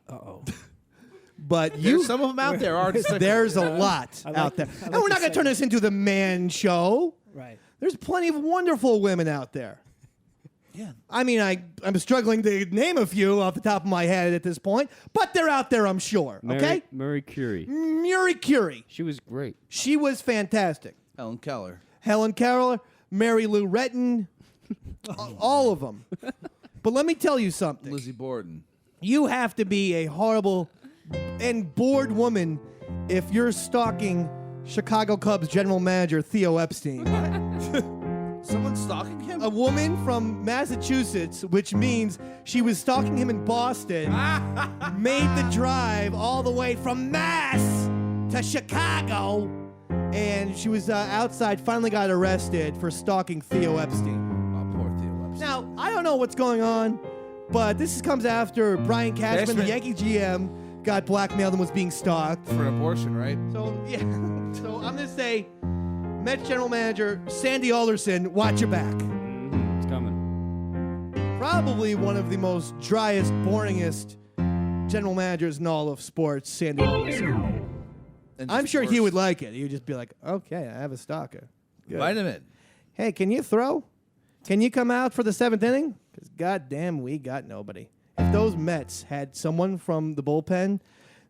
Uh-oh. But There's some of them out there. there's a lot out there. And we're not going to turn this into the man show. Right. There's plenty of wonderful women out there. Yeah. I mean, I'm struggling to name a few off the top of my head at this point, but they're out there, I'm sure. Okay? Marie Curie. Marie Curie. She was great. She was fantastic. Helen Keller. Helen Keller, Mary Lou Retton, all of them. But let me tell you something. Lizzie Borden. You have to be a horrible and bored woman if you're stalking Chicago Cubs general manager Theo Epstein. Someone stalking him? A woman from Massachusetts, which means she was stalking him in Boston, made the drive all the way from Mass to Chicago, and she was outside, finally got arrested for stalking Theo Epstein. Oh, poor Theo Epstein. Now, I don't know what's going on, but this comes after Brian Cashman, the Yankee GM, got blackmailed and was being stalked. For an abortion, right? So, yeah. So I'm going to say Mets general manager Sandy Alderson, watch your back. It's coming. Probably one of the most driest, boringest general managers in all of sports, Sandy Alderson. And I'm just sure he worse. would like it. He would just be like, okay, I have a stalker. Good. Vitamin. Hey, can you throw? Can you come out for the 7th inning? Because goddamn, we got nobody. If those Mets had someone from the bullpen,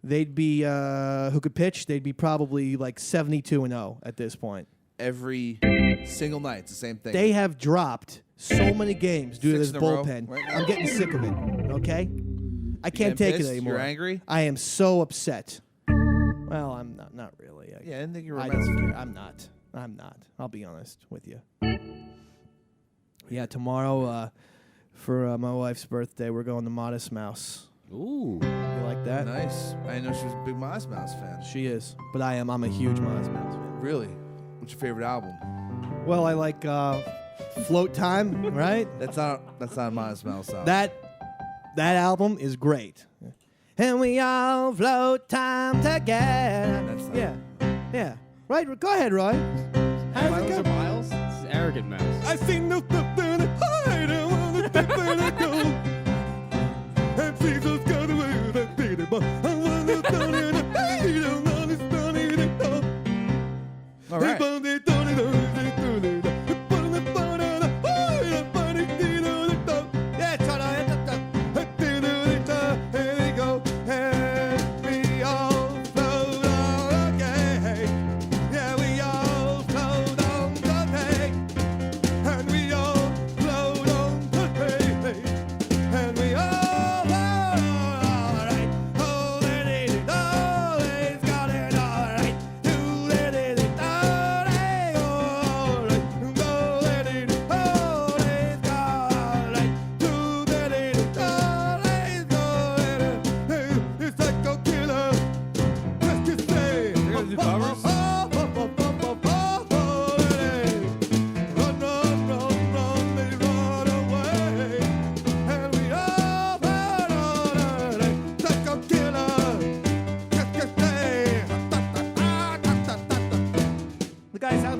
they'd be who could pitch. They'd be probably like 72-0 at this point. Every single night, it's the same thing. They have dropped so many games due to 6 this in a row bullpen. right now. I'm getting sick of it. Okay, I can't getting take pissed? it anymore. You're angry? I am so upset. Well, I'm not really. Yeah, I didn't think you were I a Mets don't fan. care. I'm not. I'll be honest with you. Yeah, tomorrow for my wife's birthday, we're going to Modest Mouse. Ooh. You like that? Nice. I didn't know she was a big Miles Mouse fan. She is, but I'm a huge Modest Mouse fan. Really? What's your favorite album? Well, I like Float Time, right? That's not a Miles Mouse album. That album is great. And we all float time together. That's not- Yeah. Right. Go ahead, Roy. How's it Miles go? or Miles? This is Arrogant Mouse. I see no nothing to hide. I wanna take where to go. And Jesus got away with that baby, but I wanna turn it up. You don't know this funny to go. All right.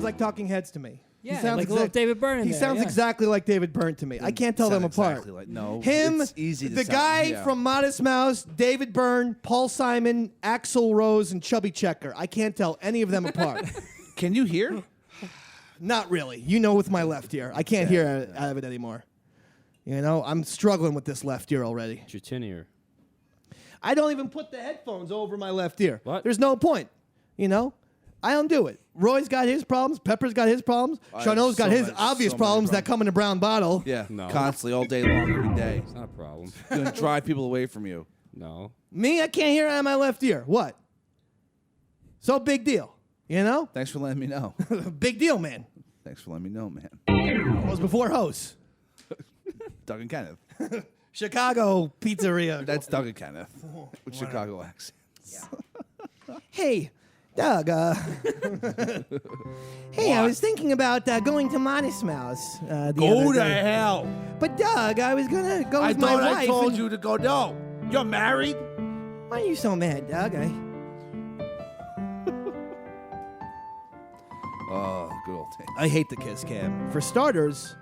like Talking Heads to me. Yeah, like a little David Byrne in He there, sounds yeah. exactly like David Byrne to me. I can't tell them Sound apart. exactly like- no, Him, it's easy to the sound- guy yeah. from Modest Mouse, David Byrne, Paul Simon, Axl Rose, and Chubby Checker. I can't tell any of them apart. Can you hear? Not really. You know, with my left ear, I can't hear out of it anymore. You know, I'm struggling with this left ear already. It's your tin ear. I don't even put the headphones over my left ear. What? There's no point. You know, I don't do it. Roy's got his problems. Pepper's got his problems. I have Shauno's got so his much- obvious so many problems that problems. come in a brown bottle. Yeah, No. constantly, all day long, every day. It's not a problem. Gonna drive people away from you. No. Me, I can't hear out of my left ear. What? So big deal. You know? Thanks for letting me know. Big deal, man. Thanks for letting me know, man. It was before host. Doug and Kenneth. Chicago pizzeria. That's Doug and Kenneth with Chicago accents. Hey, Doug. Hey, I was thinking about going to Modest Mouse. The other day. hell. But Doug, I was gonna go with my wife. and- you to go. No, you're married. Why are you so mad, Doug? good old days. I hate the kiss cam. For starters,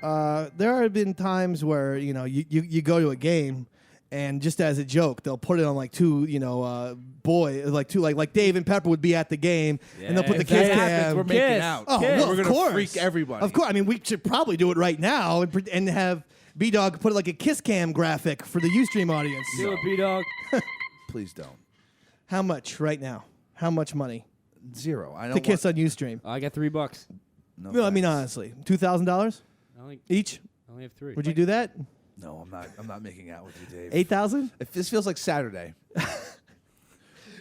there have been times where you go to a game, and just as a joke, they'll put it on like two like Dave and Pepper would be at the game, and they'll put the If kiss that happens, cam. we're making out. Oh, well, we're of gonna course. freak everybody. Of course. I mean, we should probably do it right now and have B-Dog put like a kiss cam graphic for the Ustream audience. Do it, B-Dog. Please don't. How much right now? How much money Zero. I don't to kiss want, on Ustream? I got $3. No, I mean honestly, $2,000 each. I only have 3. Would you do that? No, I'm not making out with you, Dave. 8,000? This feels like Saturday.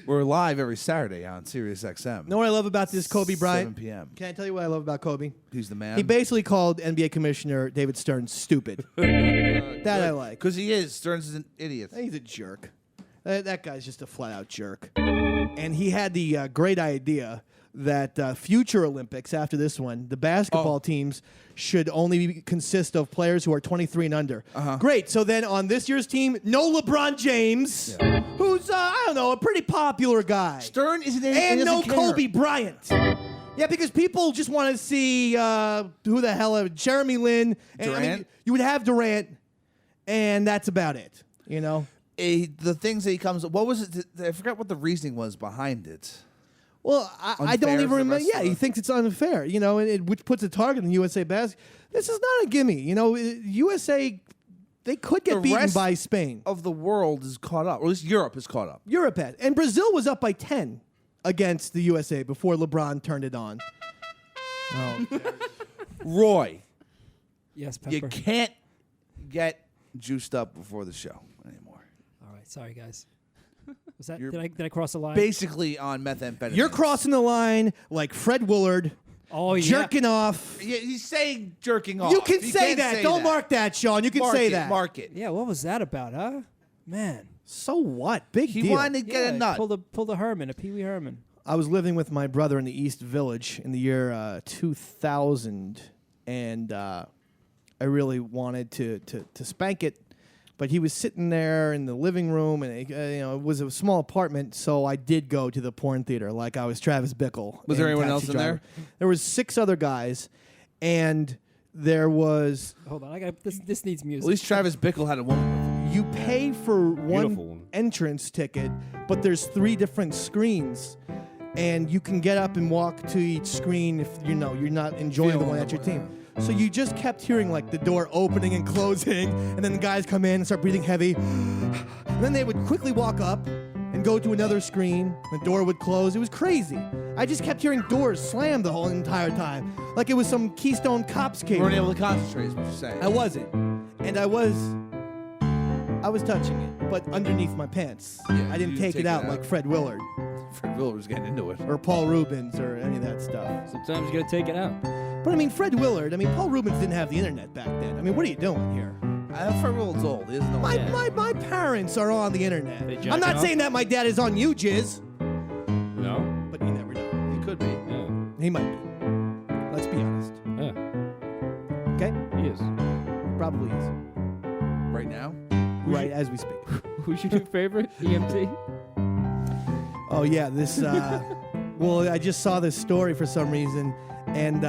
We're live every Saturday on Sirius XM. You know what I love about this Kobe Bryant? 7 p.m. Can I tell you what I love about Kobe? He's the man. He basically called NBA Commissioner David Stern stupid. That I like. Because he is. Stearns is an idiot. He's a jerk. That guy's just a flat-out jerk. And he had the great idea that future Olympics, after this one, the basketball teams should only consist of players who are 23 and under. Great. So then on this year's team, no LeBron James, who's, I don't know, a pretty popular guy. Stern isn't And no Kobe Bryant. Yeah, because people just want to see who the hell, Jeremy Lin. And, I mean, Durant? you would have Durant, and that's about it, you know? The things that he comes. What was it? I forgot what the reasoning was behind it. Well, I don't Unfair even for the remember. rest Yeah, of he us. thinks it's unfair, you know, which puts a target on USA basketball. This is not a gimme. You know, USA, they could get The beaten rest by Spain. Of the world is caught up, or at least Europe is caught up. Europe had. And Brazil was up by 10 against the USA before LeBron turned it on. Oh. Roy, Yes, you Pepper. can't get juiced up before the show anymore. All right, sorry guys. Was that You're did I cross the line? Basically on methamphetamine. You're crossing the line like Fred Willard, Oh yeah. jerking off. Yeah, he's saying jerking off. You can say can't that. Don't mark that, Sean. You can Mark say it, that. Mark it. Yeah, what was that about, huh? Man. So what? Big He deal. wanted to get a nut. Pulled a Herman, a Pee Wee Herman. I was living with my brother in the East Village in the year 2000, and I really wanted to spank it, but he was sitting there in the living room, and it was a small apartment, so I did go to the porn theater like I was Travis Bickle. Was there in anyone Taxi else in there? Driver. There was 6 other guys, and there was Hold on, I got this needs music. At least Travis Bickle had a woman with him. you pay for Beautiful one one. entrance ticket, but there's 3 different screens. And you can get up and walk to each screen if you're not enjoying the one at your team. So you just kept hearing like the door opening and closing, and then the guys come in and start breathing heavy. And then they would quickly walk up and go to another screen. The door would close. It was crazy. I just kept hearing doors slam the whole entire time, like it was some Keystone Cops case. You weren't able to concentrate, is what you're saying. I wasn't, and I was touching it, but underneath my pants. Yeah, I didn't you take it out like Fred Willard Fred Willard was getting into it. or Paul Rubens or any of that stuff. Sometimes you gotta take it out. But I mean, Fred Willard. I mean, Paul Rubens didn't have the internet back then. I mean, what are you doing here? Fred Willard's old. He doesn't know. My parents are on the internet. They I'm jack not off? saying that my dad is on you, Jizz, No? but you never know. He could be. Yeah. He might be. Let's be honest. Yeah. Okay? He is. Probably is. Right now? Right as we speak. Who's your new favorite? EMT? Oh yeah, this. Well, I just saw this story for some reason, and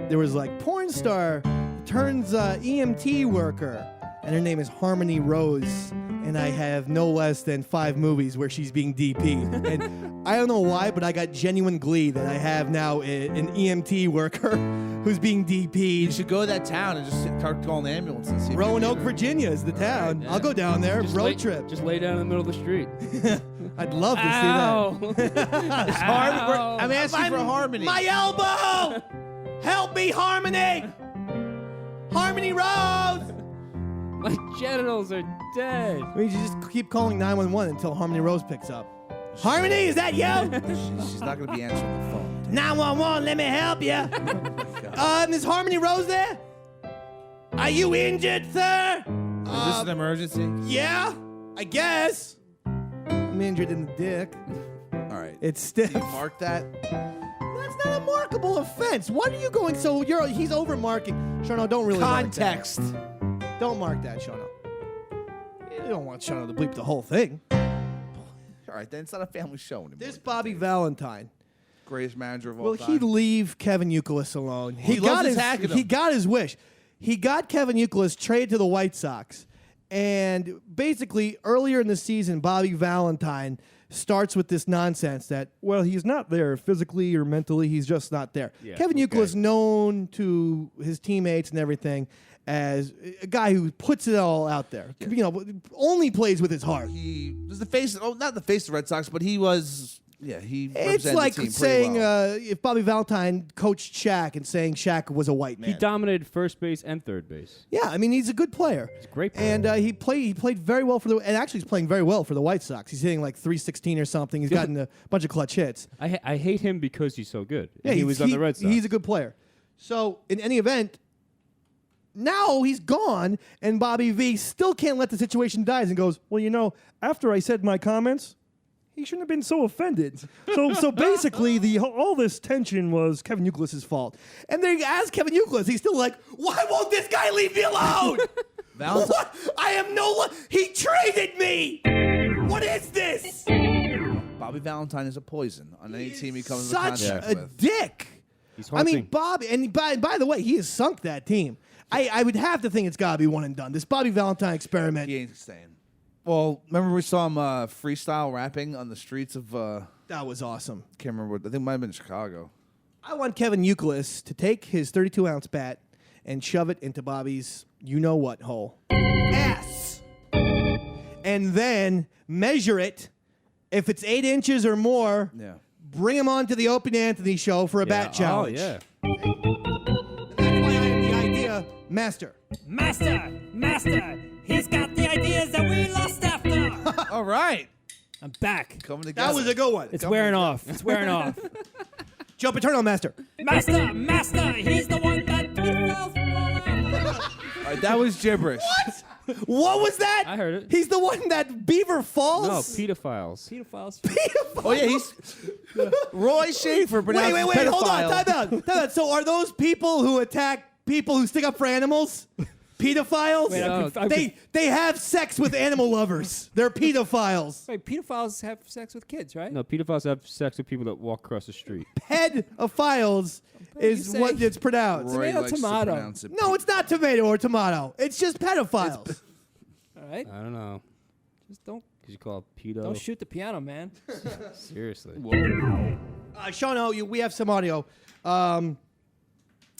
there was like porn star turns EMT worker, and her name is Harmony Rose, and I have no less than 5 movies where she's being DP'd, and I don't know why, but I got genuine glee that I have now an EMT worker who's being DP'd. You should go to that town and just start calling the ambulance and see. if you Roanoke, can- Virginia is the town. yeah. I'll go down there. Just Road lay, trip. Just lay down in the middle of the street. I'd love to see that. Ow! I'm asking for harmony. My elbow! Help me, Harmony! Harmony Rose! My genitals are dead. We should just keep calling 911 until Harmony Rose picks up. Harmony, is that you? She's not going to be answering the phone. 911, let me help you. Is Harmony Rose there? Are you injured, sir? Is this an emergency? Yeah, I guess. I'm injured in the dick. All right. It's stiff. You mark that. That's not a markable offense. What are you going so he's over marking. Shano, don't really Context. mark that. Don't mark that, Shano. You don't want Shano to bleep the whole thing. All right, then it's not a family show anymore. This Bobby Valentine Greatest manager of all Will time. he leave Kevin Youkilis alone? He loves attacking him. He got his wish. He got Kevin Youkilis traded to the White Sox. And basically, earlier in the season, Bobby Valentine starts with this nonsense that, well, he's not there physically or mentally. He's just not there. Yeah, Kevin Youkilis, known to his teammates and everything as a guy who puts it all out there. You know, only plays with his heart. He was the face. Oh, not the face of the Red Sox, but he was. Yeah, he. It's represented like the team pretty saying well. if Bobby Valentine coached Shaq and saying Shaq was a white man. He dominated first base and third base. Yeah, I mean he's a good player. He's a great player. And he played very well and actually he's playing very well for the White Sox. He's hitting like 316 or something. He's gotten a bunch of clutch hits. I hate him because he's so good. Yeah, And he was on the Red Sox. He's a good player. So in any event, now he's gone, and Bobby V still can't let the situation die and goes, well, you know, after I said my comments, he shouldn't have been so offended. So basically, all this tension was Kevin Youkilis' fault. And they asked Kevin Youkilis, he's still like, why won't this guy leave me alone? What? I am he traded me. What is this? Bobby Valentine is a poison on any team he comes into Such contact a with. dick. He's I mean, haunting. Bobby, and by the way, he has sunk that team. I would have to think it's got to be one and done. This Bobby Valentine experiment. He ain't staying. Well, remember we saw him freestyle rapping on the streets of. That was awesome. Can't remember what. I think it might have been Chicago. I want Kevin Youkilis to take his 32-ounce bat and shove it into Bobby's you-know-what hole. Ass! And then measure it. If it's 8 inches or more, Yeah. bring him on to the Opie and Anthony show for a bat challenge. Oh, yeah. That's why I am the idea master. Master, he's got the ideas that we lost after. All right. I'm back. Coming together. That was a good one. It's wearing off. It's wearing off. Jump and turn on master. Master, he's the one that All right, that was gibberish. What was that? I heard it. He's the one that Beaver Falls? No, pedophiles. pedophiles. Oh yeah, he's Roy Schaefer. Wait, pronounced hold on. pedophile. Time out. So are those people who attack people who stick up for animals? Pedophiles? Wait, I'm They have sex with animal lovers. They're pedophiles. Wait, pedophiles have sex with kids, right? No, pedophiles have sex with people that walk across the street. Pedophiles is say- what it's pronounced. Roy Tomato, likes to tomato. pronounce it. No, it's not tomato or tomato. It's just pedophiles. All right. I don't know. Just don't Could you call it pedo? don't shoot the piano, man. Seriously. Sean, we have some audio.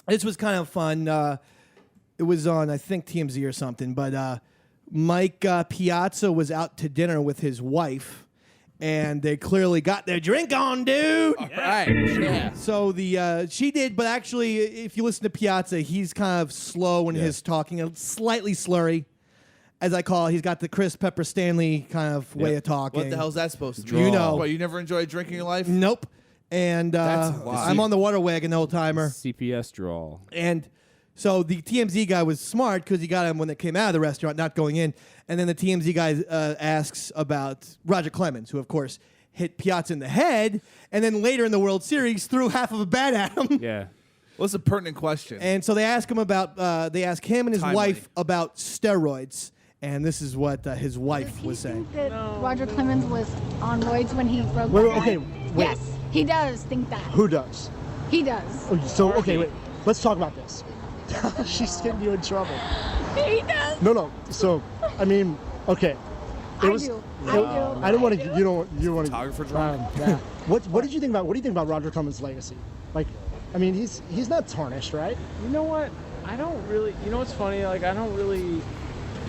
This was kind of fun. It was on, I think, TMZ or something. But Mike Piazza was out to dinner with his wife, and they clearly got their drink on, dude. All right. Yeah. So she did, but actually, if you listen to Piazza, he's kind of slow in his talking, slightly slurry, as I call it. He's got the Chris Pepper Stanley kind of way of talking. What the hell's that supposed to be? You know. What, you never enjoyed drinking in your life? Nope. And That's a lie. I'm on the water wagon, old timer. CPS draw. And so the TMZ guy was smart because he got him when they came out of the restaurant, not going in. And then the TMZ guy asks about Roger Clemens, who, of course, hit Piazza in the head, and then later in the World Series threw half of a bat at him. Yeah. What's a pertinent question? And so they ask him about, they ask him and his Timely. wife about steroids. And this is what his wife was saying. That Roger Clemens was on roids when he broke Wait, that wait, okay, neck? wait. Yes, he does think that. Who does? He does. Okay, wait. Let's talk about this. She's getting you in trouble. He does. No. So, I mean, okay. I do. I don't want to. You don't want to. Photographer drunk. Yeah. What did you think about? What do you think about Roger Clemens' legacy? Like, I mean, he's not tarnished, right? You know what? I don't really. You know what's funny? Like, I don't really.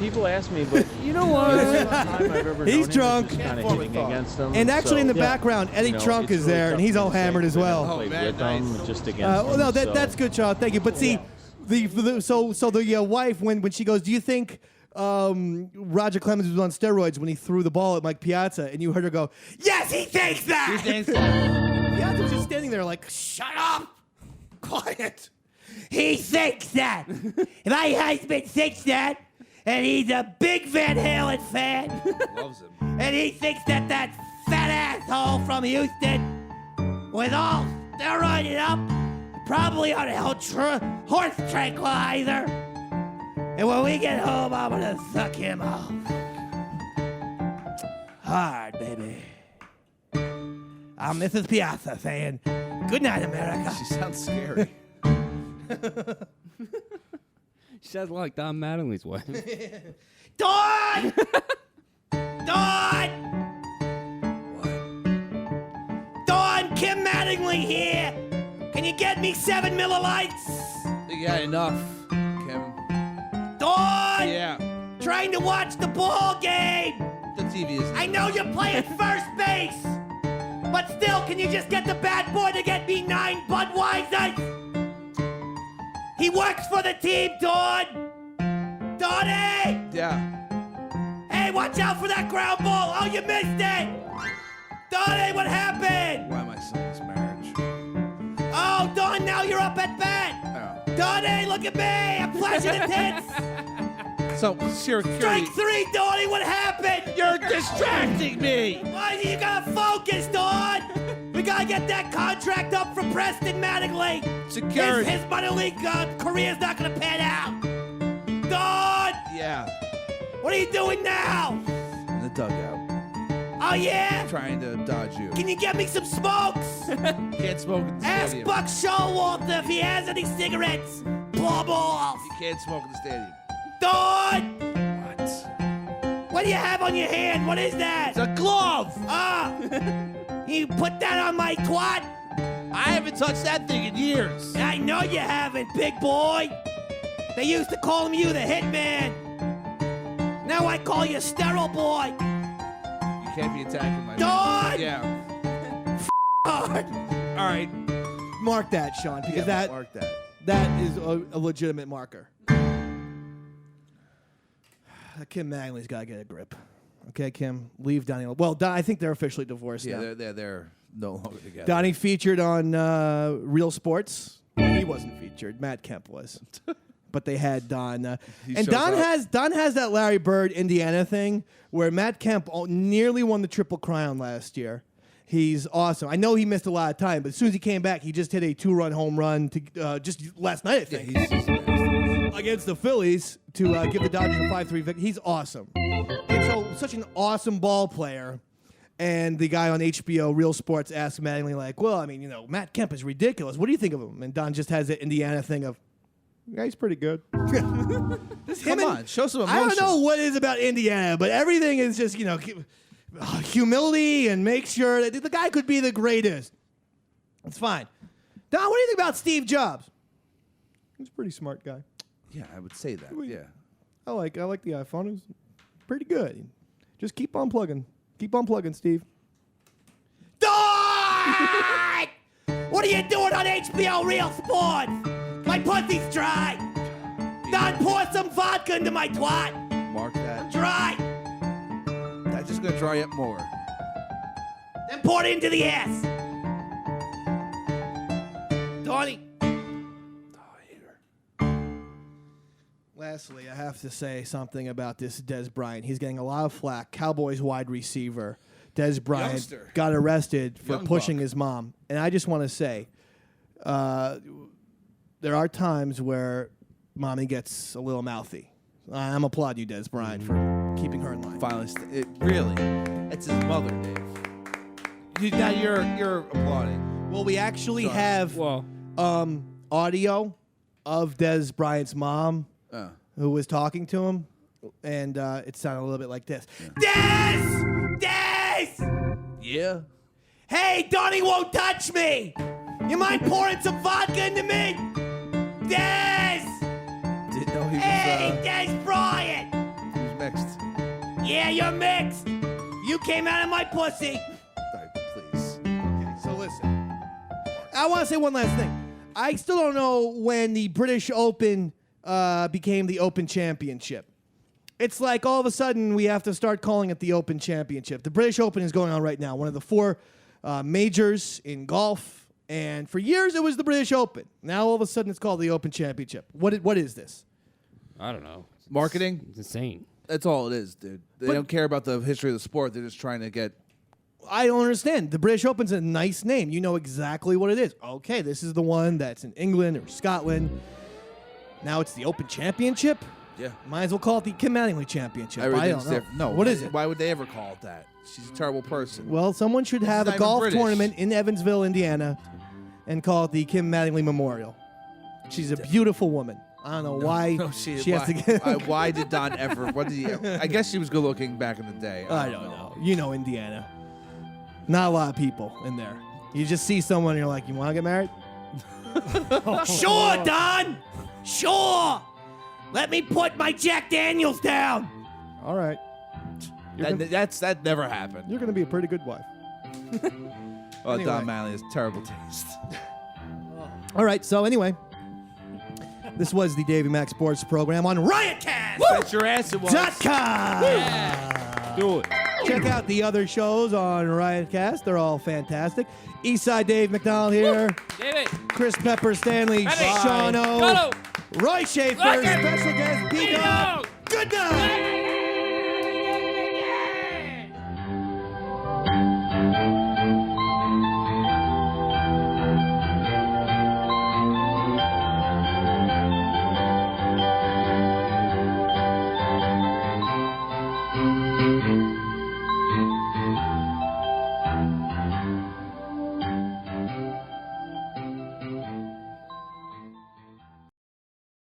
People ask me, but you know what? He's drunk. Kind of hitting against him. And actually, in the Yeah. background, Eddie Trunk it's is really there, tough and he's for all me to say hammered as because I well. haven't played man, with them, just against Well, them, no, so. that's good, Sean. Thank you. But see, the wife when she goes, do you think Roger Clemens was on steroids when he threw the ball at Mike Piazza? And you heard her go, yes, he thinks that. Piazza was just standing there like, shut up, quiet. He thinks that. My husband thinks that, and he's a big Van Halen fan. Loves him. And he thinks that fat asshole from Houston was all steroided up, probably on a horse tranquilizer. And when we get home, I'm gonna suck him off. Hard, baby. I'm Mrs. Piazza saying, Good night, America. She sounds scary. She sounds like Don Mattingly's wife. Dawn! Dawn! What? Dawn, Kim Mattingly here. Can you get me 7 millilights? Yeah, enough, Kim. Dawn! Yeah. Trying to watch the ball game. The TV is. I know you're playing first base. But still, can you just get the bad boy to get me 9 Budweisers? He works for the team, Dawn. Donnie! Yeah. Hey, watch out for that ground ball. Oh, you missed it. Donnie, what happened? Why am I still in this marriage? Oh, Dawn, now you're up at bat. Oh. Donnie, look at me. I'm flashing the tits. So, security. Strike 3, Donnie. What happened? You're distracting me. Why you gotta focus, Dawn? We gotta get that contract up for Preston Mattingly. Security. His minor league career's not gonna pan out. Dawn! Yeah. What are you doing now? In the dugout. Oh, yeah? Trying to dodge you. Can you get me some smokes? Can't smoke in the Ask stadium. Buck Showalter if he has any cigarettes. Blow balls. You can't smoke in the stadium. Dawn! What? What do you have on your hand? What is that? It's a glove. Ah! You put that on my twat? I haven't touched that thing in years. I know you haven't, big boy. They used to call you the hitman. Now I call you sterile boy. You can't be attacking my. Dawn! Yeah. Hard. All right. Mark that, Sean, because Yeah, mark that. that is a legitimate marker. Kim Mattingly's got to get a grip. Okay, Kim, leave Donnie. Well, I think they're officially divorced now. Yeah, they're no longer together. Donnie featured on Real Sports. Well, he wasn't featured. Matt Kemp was. But they had Don. And shows Don up. has that Larry Bird, Indiana thing where Matt Kemp nearly won the Triple Crown last year. He's awesome. I know he missed a lot of time, but as soon as he came back, he just hit a 2-run home run to just last night, I think. Yeah, he's just nasty. Against the Phillies to give the Dodgers a 5-3 victory. He's awesome. And so, such an awesome ball player. And the guy on HBO, Real Sports, asked Mattingly, like, well, I mean, Matt Kemp is ridiculous. What do you think of him? And Don just has the Indiana thing of, yeah, he's pretty good. Come on, show some emotion. I don't know what it is about Indiana, but everything is just, humility and make sure that the guy could be the greatest. It's fine. Don, what do you think about Steve Jobs? He's a pretty smart guy. Yeah, I would say that. Yeah. I like the iPhone. It's pretty good. Just keep on plugging. Keep on plugging, Steve. Don! What are you doing on HBO Real Sports? My pussy's dry. Don, pour some vodka into my twat. Mark that. Dry. That's just gonna dry up more. Then pour it into the ass. Donnie. Lastly, I have to say something about this Des Bryant. He's getting a lot of flack. Cowboys wide receiver Des Bryant Youngster. got arrested for Young pushing buck. his mom. And I just want to say, there are times where mommy gets a little mouthy. I'm applauding you, Des Bryant, for keeping her in line. Finally, really, it's his mother, Dave. Now you're applauding. Well, we actually Sorry. have audio of Des Bryant's mom who was talking to him, and it sounded a little bit like this. Des! Des! Yeah. Hey, Donnie won't touch me! You mind pouring some vodka into me? Des! Didn't know he was. Hey, Des Bryant! He was mixed. Yeah, you're mixed. You came out of my pussy. Sorry, please. Okay, so listen. I want to say one last thing. I still don't know when the British Open became the Open Championship. It's like all of a sudden we have to start calling it the Open Championship. The British Open is going on right now, one of the 4 majors in golf. And for years it was the British Open. Now all of a sudden it's called the Open Championship. What is this? I don't know. Marketing? It's insane. That's all it is, dude. They don't care about the history of the sport. They're just trying to get. I don't understand. The British Open's a nice name. You know exactly what it is. Okay, this is the one that's in England or Scotland. Now it's the Open Championship? Yeah. Might as well call it the Kim Mattingly Championship. I don't Everything's know. different. No. What is it? Why would they ever call it that? She's a terrible person. Well, someone should have not a even golf British. tournament in Evansville, Indiana, and call it the Kim Mattingly Memorial. She's a beautiful woman. I don't know why she has to get. Why did Don ever? What did he? I guess she was good looking back in the day. I don't know. You know Indiana. Not a lot of people in there. You just see someone and you're like, you want to get married? Sure, Don. Sure. Let me put my Jack Daniels down. All right. That never happened. You're going to be a pretty good wife. Oh, Anyway. Don Mattingly has terrible taste. All right. So anyway, this was the Davey Mac Sports program on Riotcast. Bet your ass it was. .com. Do it. Check out the other shows on Riotcast. They're all fantastic. Eastside Dave McDonald here. David. Chris Pepper, Stanley, Ready. Shawno, Go. Roy Schaefer, Rocket. special guest Pico. Good night.